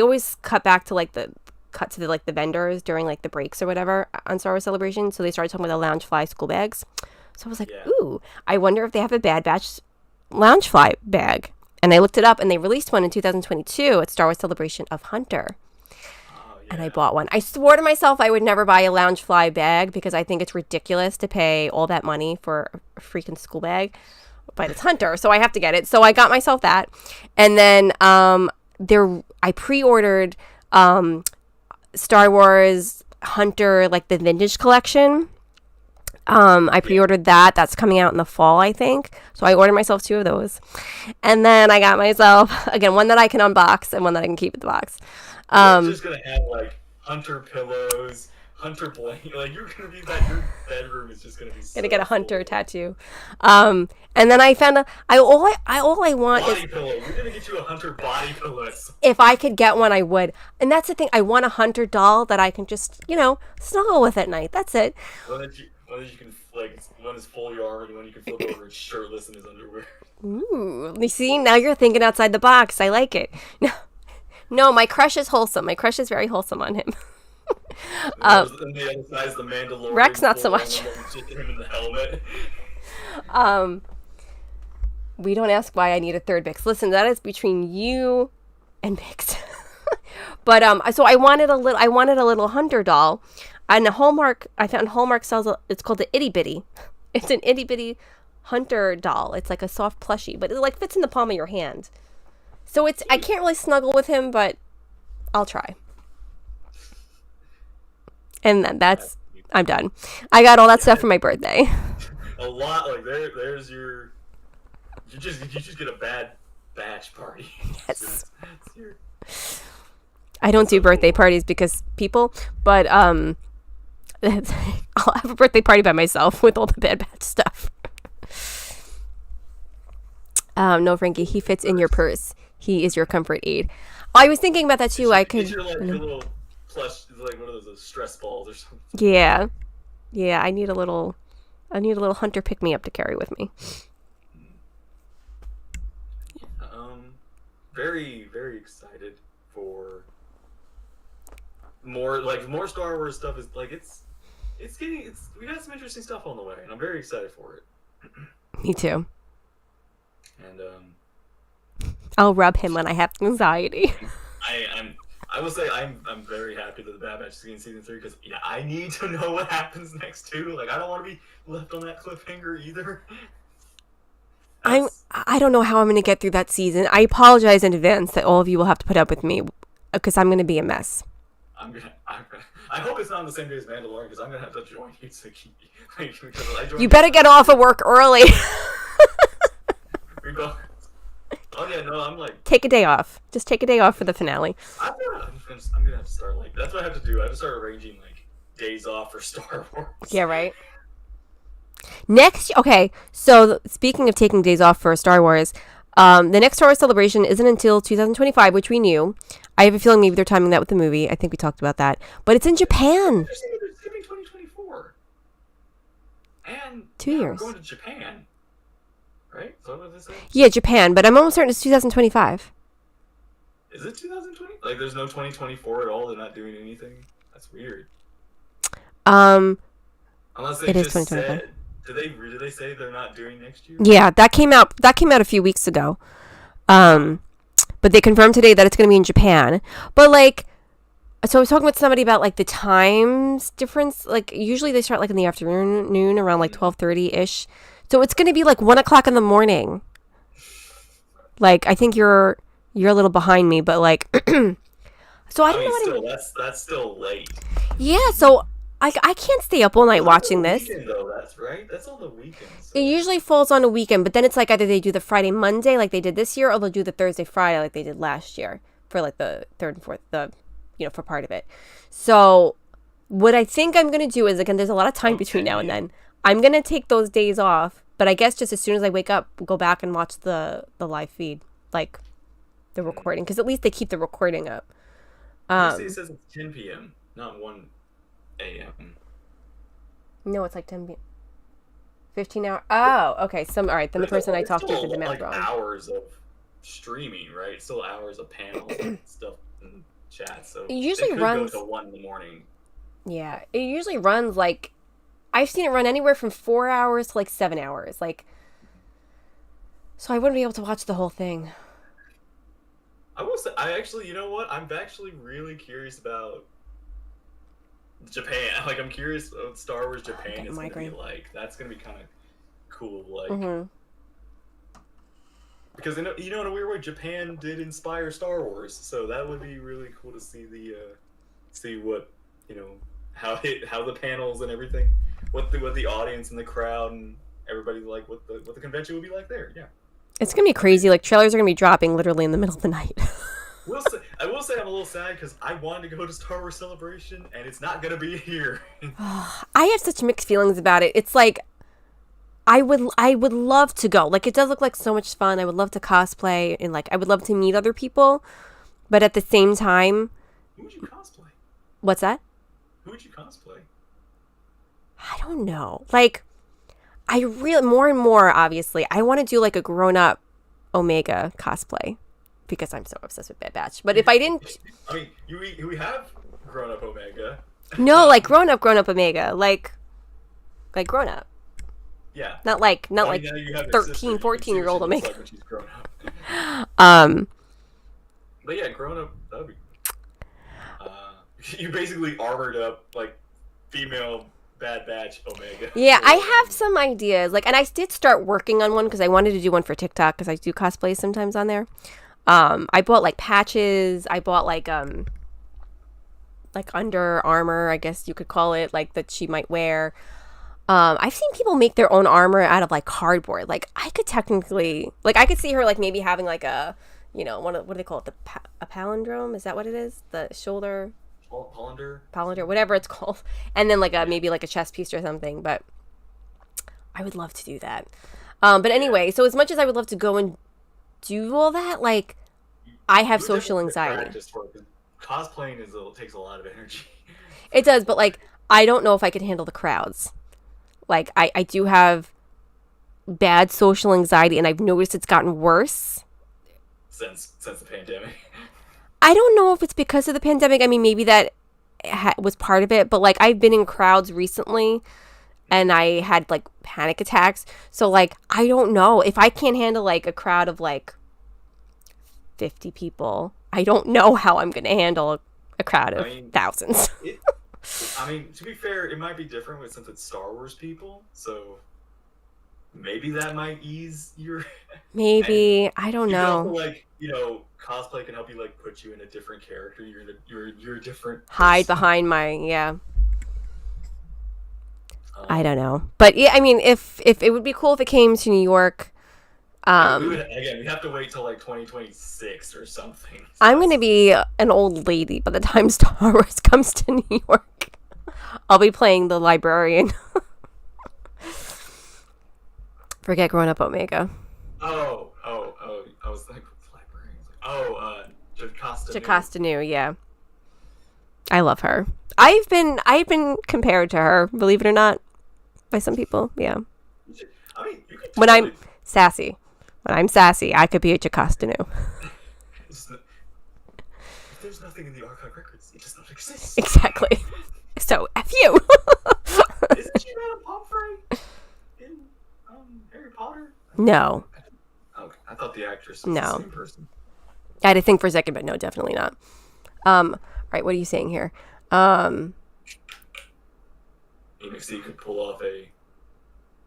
always cut to the vendors during like the breaks or whatever on Star Wars Celebration. So they started talking about the Loungefly school bags. So I was like, ooh, I wonder if they have a Bad Batch Loungefly bag. And I looked it up, and they released one in 2022 at Star Wars Celebration of Hunter. And I bought one. I swore to myself I would never buy a Loungefly bag because I think it's ridiculous to pay all that money for a freaking school bag. But it's Hunter, so I have to get it. So I got myself that. And then I pre-ordered Star Wars Hunter, like the vintage collection. I pre-ordered that. That's coming out in the fall, I think. So I ordered myself 2 of those. And then I got myself, again, one that I can unbox and one that I can keep in the box. You're just going to have, like, Hunter pillows, Hunter blanket. Like, you're going to be that, your bedroom is just going to be so Gonna get a Hunter full. tattoo. And then I found all I want Body is... pillow. We're going to get you a Hunter body pillow. If I could get one, I would. And that's the thing. I want a Hunter doll that I can just, snuggle with at night. That's it. One that you can, like, one is fully armored, and one you can flip over and shirtless in his underwear. Ooh, you see, now you're thinking outside the box. I like it. No, my crush is wholesome. My crush is very wholesome on him. And the other side is the Mandalorian. Rex, not so much. Just him in the helmet. We don't ask why I need a third Bix. Listen, that is between you and Bix. But so I wanted a little Hunter doll. And I found Hallmark sells it's called the Itty Bitty. It's an Itty Bitty Hunter doll. It's like a soft plushie, but it like fits in the palm of your hand. So I can't really snuggle with him, but I'll try. And I'm done. I got all that stuff for my birthday. A lot, like there's you just get a Bad Batch party. Yes. I don't do birthday parties because people, but I'll have a birthday party by myself with all the Bad Batch stuff. No, Frankie, he fits in your purse. He is your comfort aid. I was thinking about that too. I could. Your little plush, like one of those stress balls or something. Yeah. I need a little Hunter pick me up to carry with me. Very, very excited for more Star Wars stuff. Is like we got some interesting stuff on the way, and I'm very excited for it. Me too. And I'll rub him when I have anxiety. I will say I'm very happy that the Bad Batch is in season 3 because I need to know what happens next too. Like I don't want to be left on that cliffhanger either. I don't know how I'm going to get through that season. I apologize in advance that all of you will have to put up with me because I'm going to be a mess. I hope it's not on the same day as Mandalorian because I'm going to have to join you to keep. You better get off of work early. We go. Oh yeah, no, I'm like. Take a day off. Just take a day off for the finale. I'm gonna have to start like. That's what I have to do. I have to start arranging like days off for Star Wars. Yeah, right. Okay, so speaking of taking days off for Star Wars, the next Star Wars Celebration isn't until 2025, which we knew. I have a feeling maybe they're timing that with the movie. I think we talked about that. But it's in Japan. They're saying they're skipping 2024. And 2 years. We're going to Japan. Right? Is that what they say? Yeah, Japan, but I'm almost certain it's 2025. Is it 2020? Like there's no 2024 at all? They're not doing anything? That's weird. Unless they it is just 2025. said... Did they say they're not doing next year? Yeah, that came out a few weeks ago. But they confirmed today that it's going to be in Japan. But like So I was talking with somebody about like the times difference. Like usually they start like in the afternoon around like 12:30 ish. So it's going to be like 1 o'clock in the morning. Like I think you're a little behind me, but like so I I don't know mean, what still, that's still late. yeah, so I can't stay up all night It's on watching the this. weekend, though. That's right. That's on the weekend. So. It usually falls on a weekend, but then it's like either they do the Friday Monday like they did this year, or they'll do the Thursday Friday like they did last year for like the third and fourth, for part of it. So what I think I'm gonna do is, again, there's a lot of time between now and then. I'm gonna take those days off, but I guess just as soon as I wake up, go back and watch the live feed, like the recording, because at least they keep the recording up. It says it's 10 p.m., not 1 a.m. No, it's like 10 p.m. 15 hour. Oh, okay. All right. Then the person I talked to did the math like wrong. Hours of streaming, right? Still hours of panels and stuff and chat. So it usually could runs go to 1 in the morning. Yeah, it usually runs like I've seen it run anywhere from 4 hours to like 7 hours. Like, so I wouldn't be able to watch the whole thing. I will say, you know what? I'm actually really curious about Japan. Like, I'm curious what Star Wars Japan is going to be like. That's going to be kind of cool. Like, because in a weird way, Japan did inspire Star Wars, so that would be really cool to see see what how the panels and everything, what the audience and the crowd and everybody like, what the convention would be like there. Yeah. It's going to be crazy. Like, trailers are going to be dropping literally in the middle of the night. I will say I'm a little sad because I wanted to go to Star Wars Celebration, and it's not going to be here. I have such mixed feelings about it. It's like, I would love to go. Like, it does look like so much fun. I would love to cosplay, and like, I would love to meet other people. But at the same time... Who would you cosplay? What's that? Who would you cosplay? I don't know. Like... I really, more and more, obviously, I want to do like a grown-up Omega cosplay because I'm so obsessed with Bad Batch. But if I didn't... I mean, we have grown-up Omega. No, like grown-up Omega. Like grown-up. Yeah. Not like 13, 14-year-old Omega. Like when she's grown up. But yeah, grown-up, that would be... you basically armored up, like, female... Bad Batch Omega. Yeah, I have some ideas. Like, and I did start working on one because I wanted to do one for TikTok because I do cosplays sometimes on there. I bought like patches. I bought like Under Armour, I guess you could call it, like that she might wear. I've seen people make their own armor out of like cardboard. Like, I could technically, like, I could see her like maybe having like a, what do they call it? A palindrome? Is that what it is? The shoulder. Polander, whatever it's called, and then like maybe like a chest piece or something. But I would love to do that. But anyway, so as much as I would love to go and do all that, like, I have social anxiety. Cosplaying takes a lot of energy. It does, but like, I don't know if I could handle the crowds. Like, I do have bad social anxiety, and I've noticed it's gotten worse since the pandemic. I don't know if it's because of the pandemic. I mean, maybe that was part of it. But, like, I've been in crowds recently, and I had, like, panic attacks. So, like, I don't know. If I can't handle, like, a crowd of, like, 50 people, I don't know how I'm going to handle a crowd of thousands. To be fair, it might be different since it's Star Wars people. So, maybe that might ease your... Maybe. I don't know. Also, like, cosplay can help you like put you in a different character. You're a different person. Hide behind my I don't know, but yeah, I mean, if it would be cool if it came to New York. We have to wait till like 2026 or something. So I'm gonna be an old lady by the time Star Wars comes to New York. I'll be playing the librarian. Forget Grown Up Omega. Oh! I was like. Jocasta Nu, yeah. I love her. I've been compared to her, believe it or not, by some people. Yeah. I mean, you could when I'm sassy, I could be a Jocasta Nu. If there's nothing in the archive records, it does not exist. Exactly. So F you. Isn't she Madame Pomfrey in Harry Potter? No. Okay, I thought the actress was the same person. I had to think for a second, but no, definitely not. All right, what are you saying here? Phoenix C could pull off a.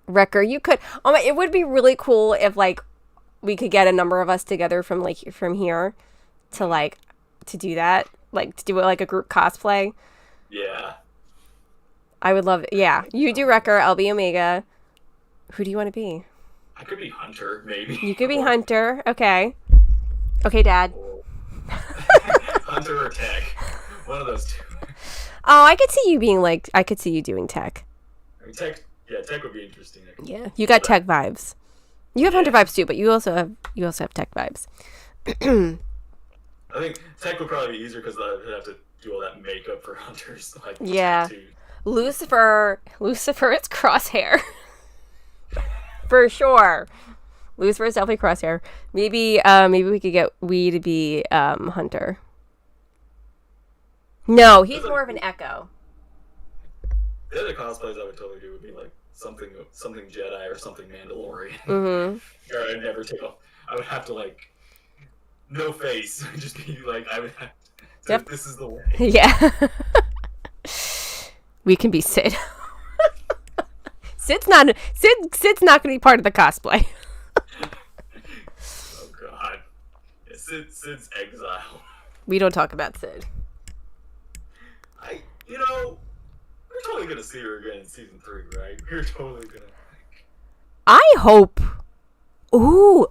Wrecker, you could. Oh my, it would be really cool if like we could get a number of us together from like from here to do that, like to do like a group cosplay. Yeah. I would love it. Yeah, you do Wrecker, I'll be Omega. Who do you want to be? I could be Hunter, maybe. You could be Hunter. Okay. Okay, Dad. Hunter or Tech. One of those two. Oh, I could see you being like, I could see you doing Tech. I mean, Tech would be interesting. Yeah, you got Tech vibes. You have Hunter vibes too, but you also have Tech vibes. I think Tech would probably be easier because I'd have to do all that makeup for Hunters. Like, Yeah. tattoos. Lucifer is Crosshair. For sure. Lucifer is definitely Crosshair. Maybe we could get Wee to be Hunter. No, he's more of an Echo. The other cosplays I would totally do would be like something Jedi or something Mandalorian. Mm-hmm. Or I'd never take off. I would have to like no face. Just be like I would have to, Yep. This is the way. Yeah. We can be Sid. Sid's not going to be part of the cosplay. Oh god. Yeah, Sid's exile. We don't talk about Sid. We're totally gonna see her again in season 3, right? We're totally gonna. I hope. Ooh.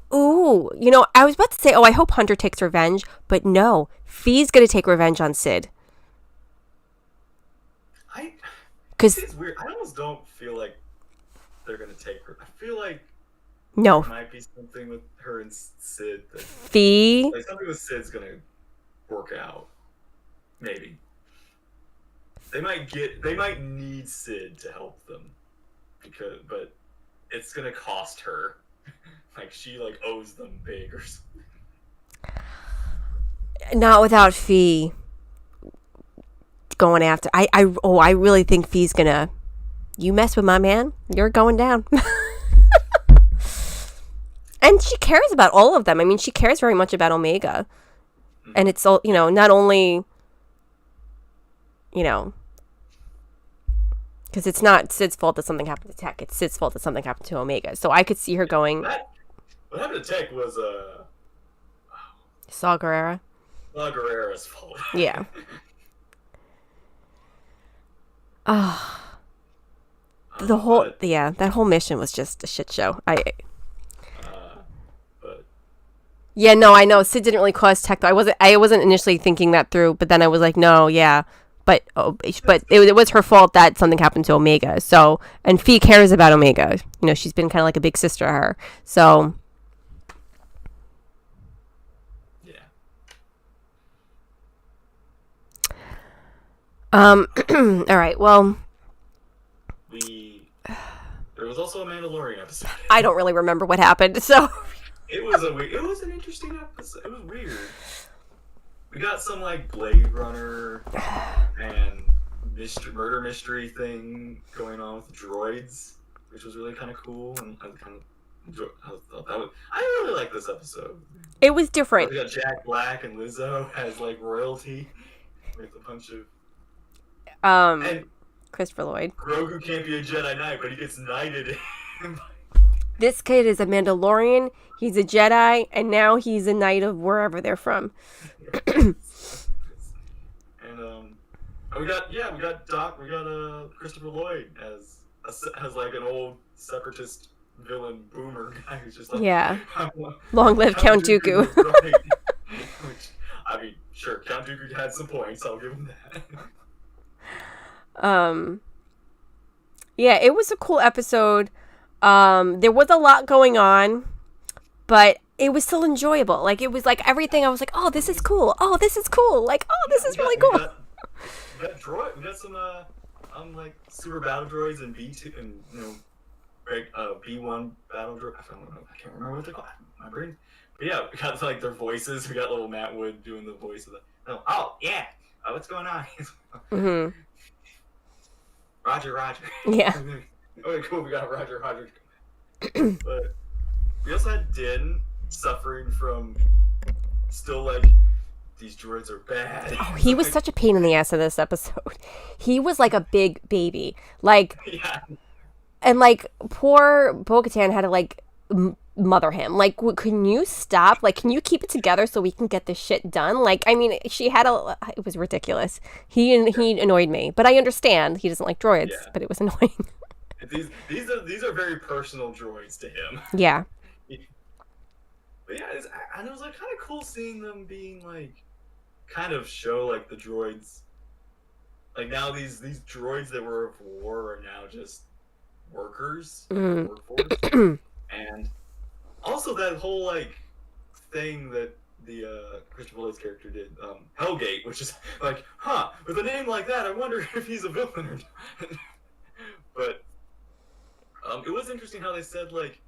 I was about to say, I hope Hunter takes revenge, but no, Fee's gonna take revenge on Sid. Because it's weird. I almost don't feel like they're gonna take her. I feel like no, there might be something with her and Sid. Fee. Like something with Sid's gonna work out. Maybe. They might need Sid to help them, but it's gonna cost her. Like she owes them big or something. Not without Fee going after. I really think Fee's gonna. You mess with my man, you're going down. And she cares about all of them. I mean, she cares very much about Omega, and it's all not only. Because it's not Sid's fault that something happened to Tech. It's Sid's fault that something happened to Omega. So I could see her going. What happened to Tech was Saw Gerrera. La Guerrera's fault. Yeah. That whole mission was just a shit show. But yeah, no, I know Sid didn't really cause Tech. I wasn't initially thinking that through, but then I was like, no, yeah. But it was her fault that something happened to Omega. So, and Fee cares about Omega. She's been kind of like a big sister to her. So, yeah. All right. Well, there was also a Mandalorian episode. I don't really remember what happened. So, it was an interesting episode. It was weird. We got some Blade Runner and murder mystery thing going on with droids, which was really kind of cool, and I thought that was. I really like this episode. It was different. We got Jack Black and Lizzo as royalty with a bunch of. And Christopher Lloyd. Grogu can't be a Jedi Knight, but he gets knighted. This kid is a Mandalorian. He's a Jedi, and now he's a knight of wherever they're from. And we got Christopher Lloyd as an old separatist villain boomer guy who's just yeah. Long live Count Dooku. Which, I mean, sure, Count Dooku had some points. I'll give him that. Yeah, it was a cool episode. There was a lot going on, but it was still enjoyable. It was everything. I was like, oh, this is cool. Oh, this is cool. This is really cool. We got some super battle droids and B2 and B1 battle droid. I can't remember what they're called. My brain. But yeah, we got their voices. We got little Matt Wood doing the voice of the. Oh yeah. What's going on? Mm-hmm. Roger. Yeah. Okay, cool. We got Roger. But we also had Din suffering from still these droids are bad. Oh, he was such a pain in the ass in this episode. He was like a big baby. Like, Yeah. and like poor Bo-Katan had to like mother him. Like, can you stop? Like, can you keep it together so we can get this shit done? Like, I mean, she had a. It was ridiculous. He annoyed me, but I understand he doesn't like droids. Yeah. But it was annoying. These are very personal droids to him. Yeah. But yeah, and it was like kind of cool seeing them being like, kind of show like the droids. Like now these droids that were of war are now just workers, workforce, and also that whole like thing that the Christopher Lloyd's character did, Hellgate, which is like, with a name like that, I wonder if he's a villain or not. But it was interesting how they said like,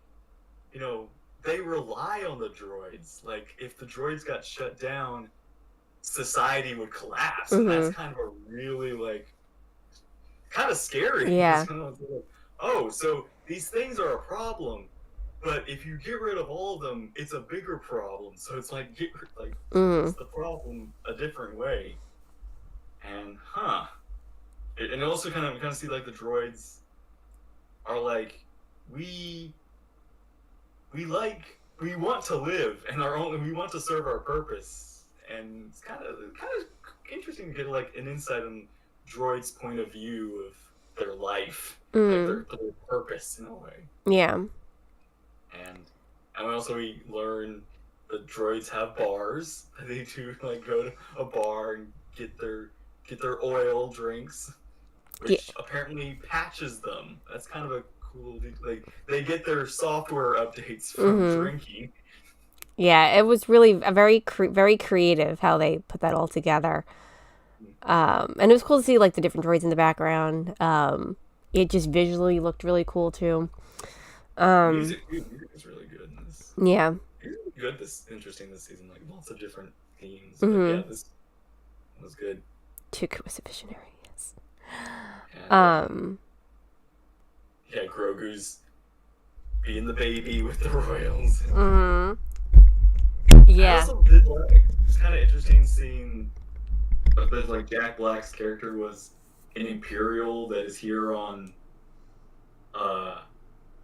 you know, they rely on the droids. Like if the droids got shut down, society would collapse. And that's kind of a really like kind of scary. Yeah. Oh, so these things are a problem, but if you get rid of all of them, it's a bigger problem. So it's like it's the problem a different way. And and also kind of see like the droids are like we want to live and we want to serve our purpose, and it's kind of interesting to get like an insight on droids' point of view of their life, like their purpose in a way. Yeah. And we learn the droids have bars. They do like go to a bar and get their oil drinks, which apparently patches them. That's kind of a cool. Like they get their software updates from drinking. Yeah, it was really a very creative how they put that all together. And it was cool to see like the different droids in the background. It just visually looked really cool too. Music is really good in this. Yeah. Good. Interesting this season. Like lots of different themes. But yeah, this was good. Dooku was a visionary. Yes. And, yeah, Grogu's being the baby with the royals. Yeah. I also did like, it's kind of interesting seeing that like Jack Black's character was an Imperial that is here on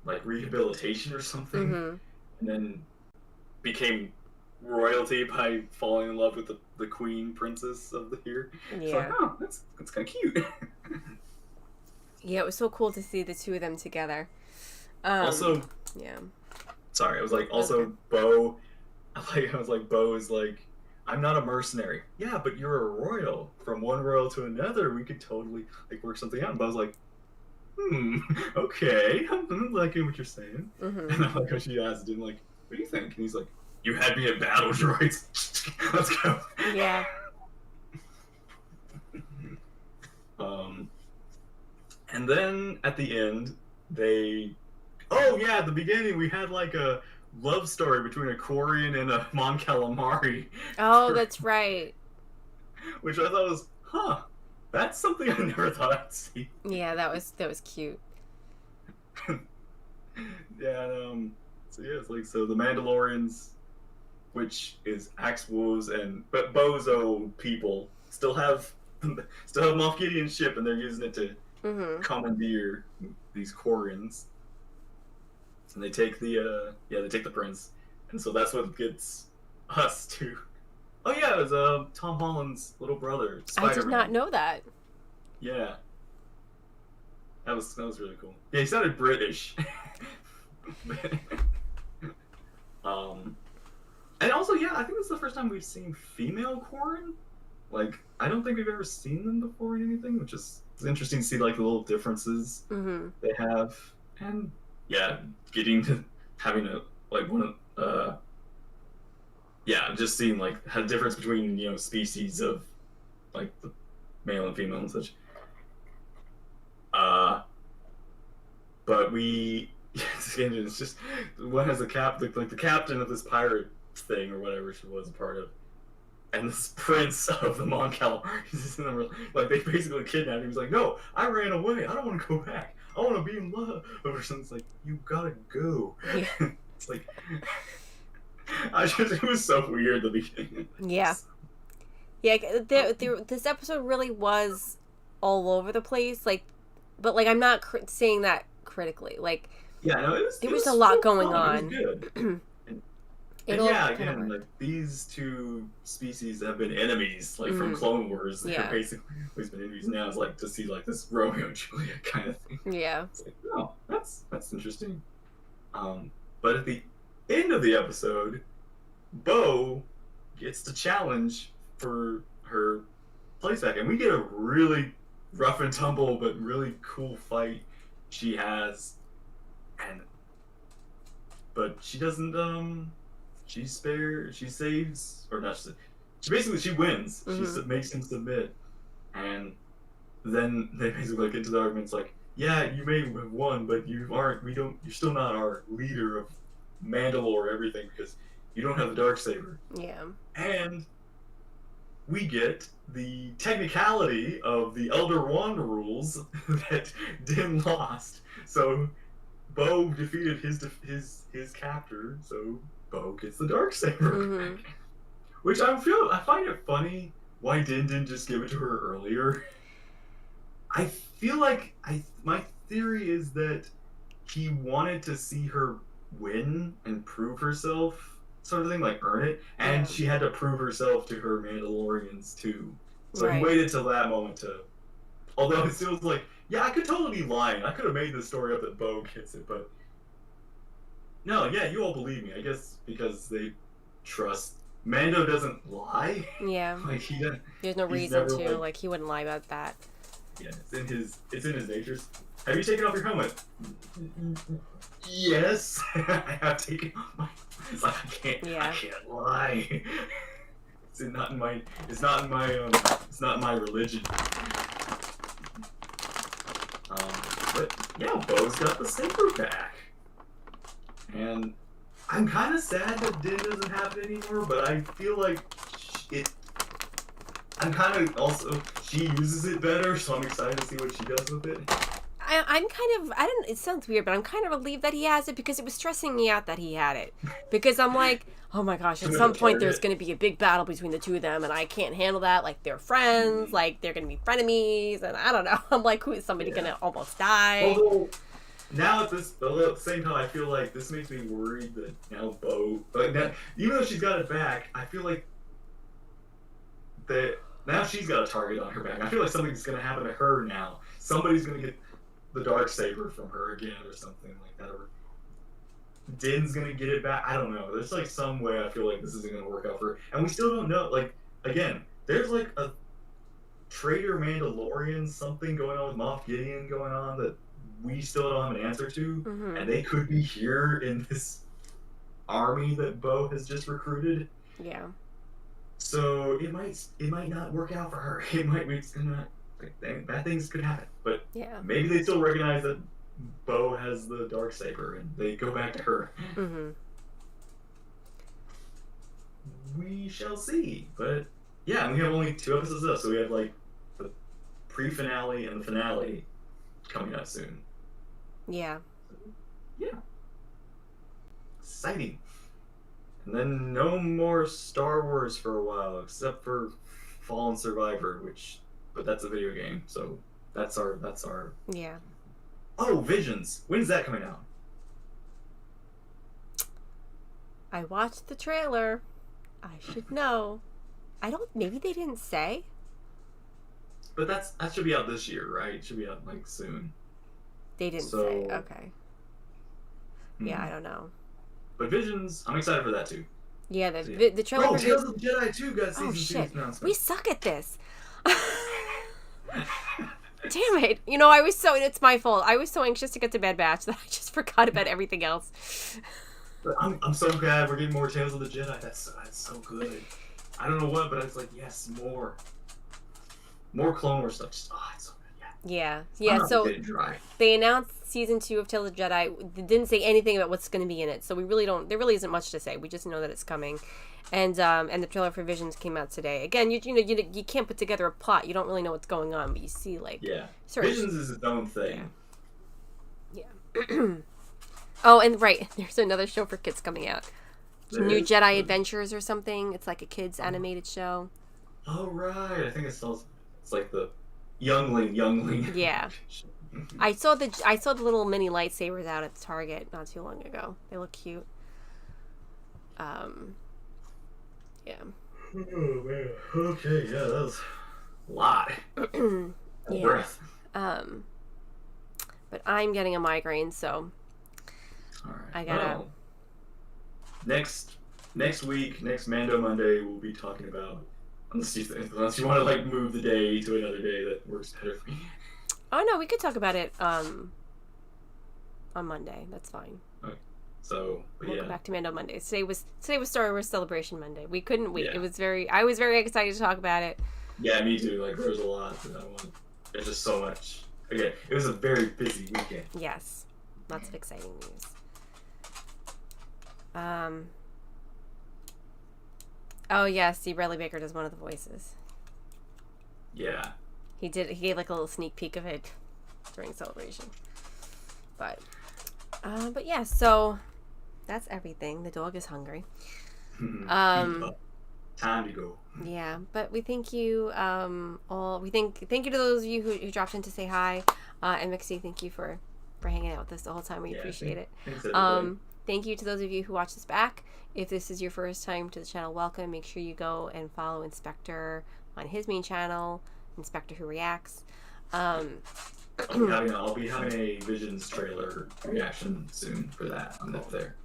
like rehabilitation or something, and then became royalty by falling in love with the queen princess of the here. Yeah. So, that's kind of cute. Yeah, it was so cool to see the two of them together. Also, yeah. Sorry, I was like, also Bo. I was like, Bo is like, I'm not a mercenary. Yeah, but you're a royal. From one royal to another, we could totally like work something out. And Bo's like, okay, I'm liking what you're saying. And I like how she asked him, like, what do you think? And he's like, you had me at battle droids. Let's go. Yeah. And then at the end, at the beginning we had like a love story between a Quarian and a Mon Calamari. Oh, that's right. Which I thought was, that's something I never thought I'd see. Yeah, that was cute. Yeah, so yeah, it's like, so the Mandalorians, which is Axe Woves but Bozo people, still have Moff Gideon's ship, and they're using it to commandeer these Quarians. And they take the prince, and so that's what gets us to. Oh yeah, it was Tom Holland's little brother, Spider-Man. I did not know that. Yeah, that was really cool. Yeah, he sounded British. And also, yeah, I think it's the first time we've seen female Quarren. Like, I don't think we've ever seen them before in anything, which is interesting to see like the little differences they have, and yeah, getting to having a like one just seeing like the difference between, you know, species of like the male and female and such. But it's just one has the captain of this pirate thing or whatever she was a part of, and this prince of the Mon Calamari, like they basically kidnapped him. He's like, no, I ran away. I don't want to go back. I want to be in love. Or something. It's like, you gotta go. Yeah. It's like, it was so weird at the beginning. Yeah. Yeah, this episode really was all over the place. Like, but like I'm not saying that critically. Like, Yeah, no, there it was a was lot still going fun. It was on. good. It And all yeah, kind of again, worked. like these two species have been enemies, like from Mhm. Clone Wars. They're Yeah. basically always been enemies. Now it's like to see like this Romeo and Juliet kind of thing. Yeah. It's like, oh, that's interesting. But at the end of the episode, Bo gets the challenge for her place back, and we get a really rough and tumble but really cool fight she has, and but she doesn't she saves or not she basically she wins. Mhm. Makes him submit, and then they basically get into the arguments like, yeah, you may have won, but you're still not our leader of Mandalore or everything because you don't have the dark saber. Yeah. And we get the technicality of the Elder Wand rules that Din lost. So Bo defeated his captor, so Bo gets the dark saber Mhm. back. Which I find it funny why Din didn't just give it to her earlier. I feel like my theory is that he wanted to see her win and prove herself, sort of thing, like earn it, and Yeah. she had to prove herself to her Mandalorians too. So he Right. waited till that moment to. Although it feels like, yeah, I could totally be lying. I could have made this story up that Bo gets it, but no, yeah, you all believe me. I guess because they trust Mando doesn't lie. Yeah. Like he doesn't. There's no He's reason never, to. Like, he wouldn't lie about that. Yeah, it's in his nature. Have you taken off your helmet? Yes, I have taken off my. It's like Yeah. I can't lie. It's not in my it's not in my religion. But yeah, Bo's got the saber back, and I'm kind of sad that Din doesn't have it anymore. But I feel like it. I'm kind of also she uses it better, so I'm excited to see what she does with it. I'm kind of, I don't, it sounds weird, but I'm kind of relieved that he has it because it was stressing me out that he had it. Because I'm like, oh my gosh, at some point there's going to be a big battle between the two of them and I can't handle that. Like, they're friends, like, they're going to be frenemies, and I don't know. I'm like, who is somebody going to almost die? Although, now at the same time, I feel like this makes me worried that now Bo, like now, even though she's got it back, I feel like that now she's got a target on her back. I feel like something's going to happen to her now. Somebody's going to get the dark saber from her again or something like that, or Din's gonna get it back. I don't know. There's like some way I feel like this isn't gonna work out for her, and we still don't know. Like again, there's like a traitor Mandalorian something going on with Moff Gideon going on that we still don't have an answer to, and they could be here in this army that Bo has just recruited. Yeah. So it might not work out for her. It might bad things could happen, but yeah, maybe they still recognize that Bo has the dark saber and they go back to her. We shall see. But yeah, we have only 2 episodes left, so we have like the pre-finale and the finale coming up soon. Yeah. Yeah. Exciting. And then no more Star Wars for a while, except for Fallen Survivor, but that's a video game, so that's our. Yeah. Oh, Visions. When's that coming out? I watched the trailer. I should know. Maybe they didn't say. But that should be out this year, right? It should be out like soon. They didn't say. Okay. Yeah, I don't know. But Visions, I'm excited for that too. Yeah, the trailer. Oh, Tales of the Jedi 2 got season 2 announcement. We suck at this. Damn it. It's my fault. I was so anxious to get to Bad Batch that I just forgot about everything else. But I'm so glad we're getting more Tales of the Jedi. That's so good. I don't know what, but it's like, yes, more Clone Wars stuff. Just, it's so good. Yeah. So they announced season 2 of Tales of the Jedi. They didn't say anything about what's going to be in it, so there really isn't much to say. We just know that it's coming. And the trailer for Visions came out today. Again, you can't put together a plot. You don't really know what's going on, but you see Visions is its own thing. Yeah. Oh, and right, there's another show for kids coming out. New Jedi Adventures or something. It's like a kids animated show. Oh right, I think it's like the youngling. Yeah. I saw the little mini lightsabers out at Target not too long ago. They look cute. Um, yeah. Oh man. Okay, yeah, that was a lot. Yeah. Breath. Um, but I'm getting a migraine, so All right. I gotta. Well, next week, next Mando Monday, we'll be talking about unless you want to like move the day to another day that works better for me. Oh no, we could talk about it on Monday. That's fine. Okay. So, but We'll yeah. go back to Mando Mondays. Today was Star Wars Celebration Monday. We couldn't wait. Yeah. I was very excited to talk about it. Yeah, me too. Like, there's a lot that I want. There's just so much. Again, it was a very busy weekend. Yes, lots of exciting news. Oh yeah, Steve Bradley Baker does one of the voices. Yeah. He gave like a little sneak peek of it during Celebration. But yeah, so that's everything. The dog is hungry. Time to go. Yeah, but we thank you all. Thank you to those of you who dropped in to say hi. And Mixie, thank you for hanging out with us the whole time. We appreciate it. Thanks, everybody. Thank you to those of you who watch this back. If this is your first time to the channel, welcome. Make sure you go and follow Inspector on his main channel, Inspector Who Reacts. I'll be having a Visions trailer reaction soon for that. I'm up there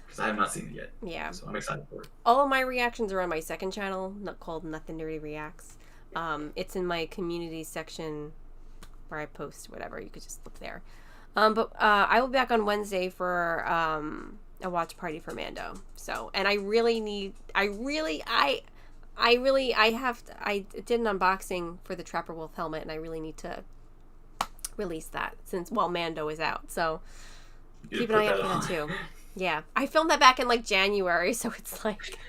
because I have not seen it yet. Yeah. So I'm excited for it. All of my reactions are on my second channel, called Nothing Nerdy Reacts. It's in my community section where I post whatever. You could just look there. But I will be back on Wednesday for a watch party for Mando. So, and I did an unboxing for the Trapper Wolf helmet, and I really need to release that since Mando is out. So keep an eye out for that too. Yeah, I filmed that back in like January, so it's like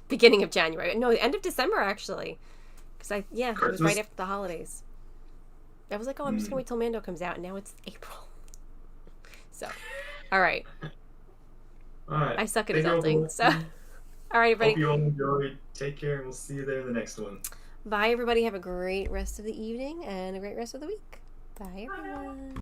beginning of January. No, end of December actually, because it was right after the holidays. I was like, oh, I'm just gonna wait till Mando comes out, and now it's April. So, all right. All right. I suck at adulting. So, all right, everybody. Hope you all enjoyed. Take care, and we'll see you there in the next one. Bye, everybody. Have a great rest of the evening and a great rest of the week. Bye, everyone.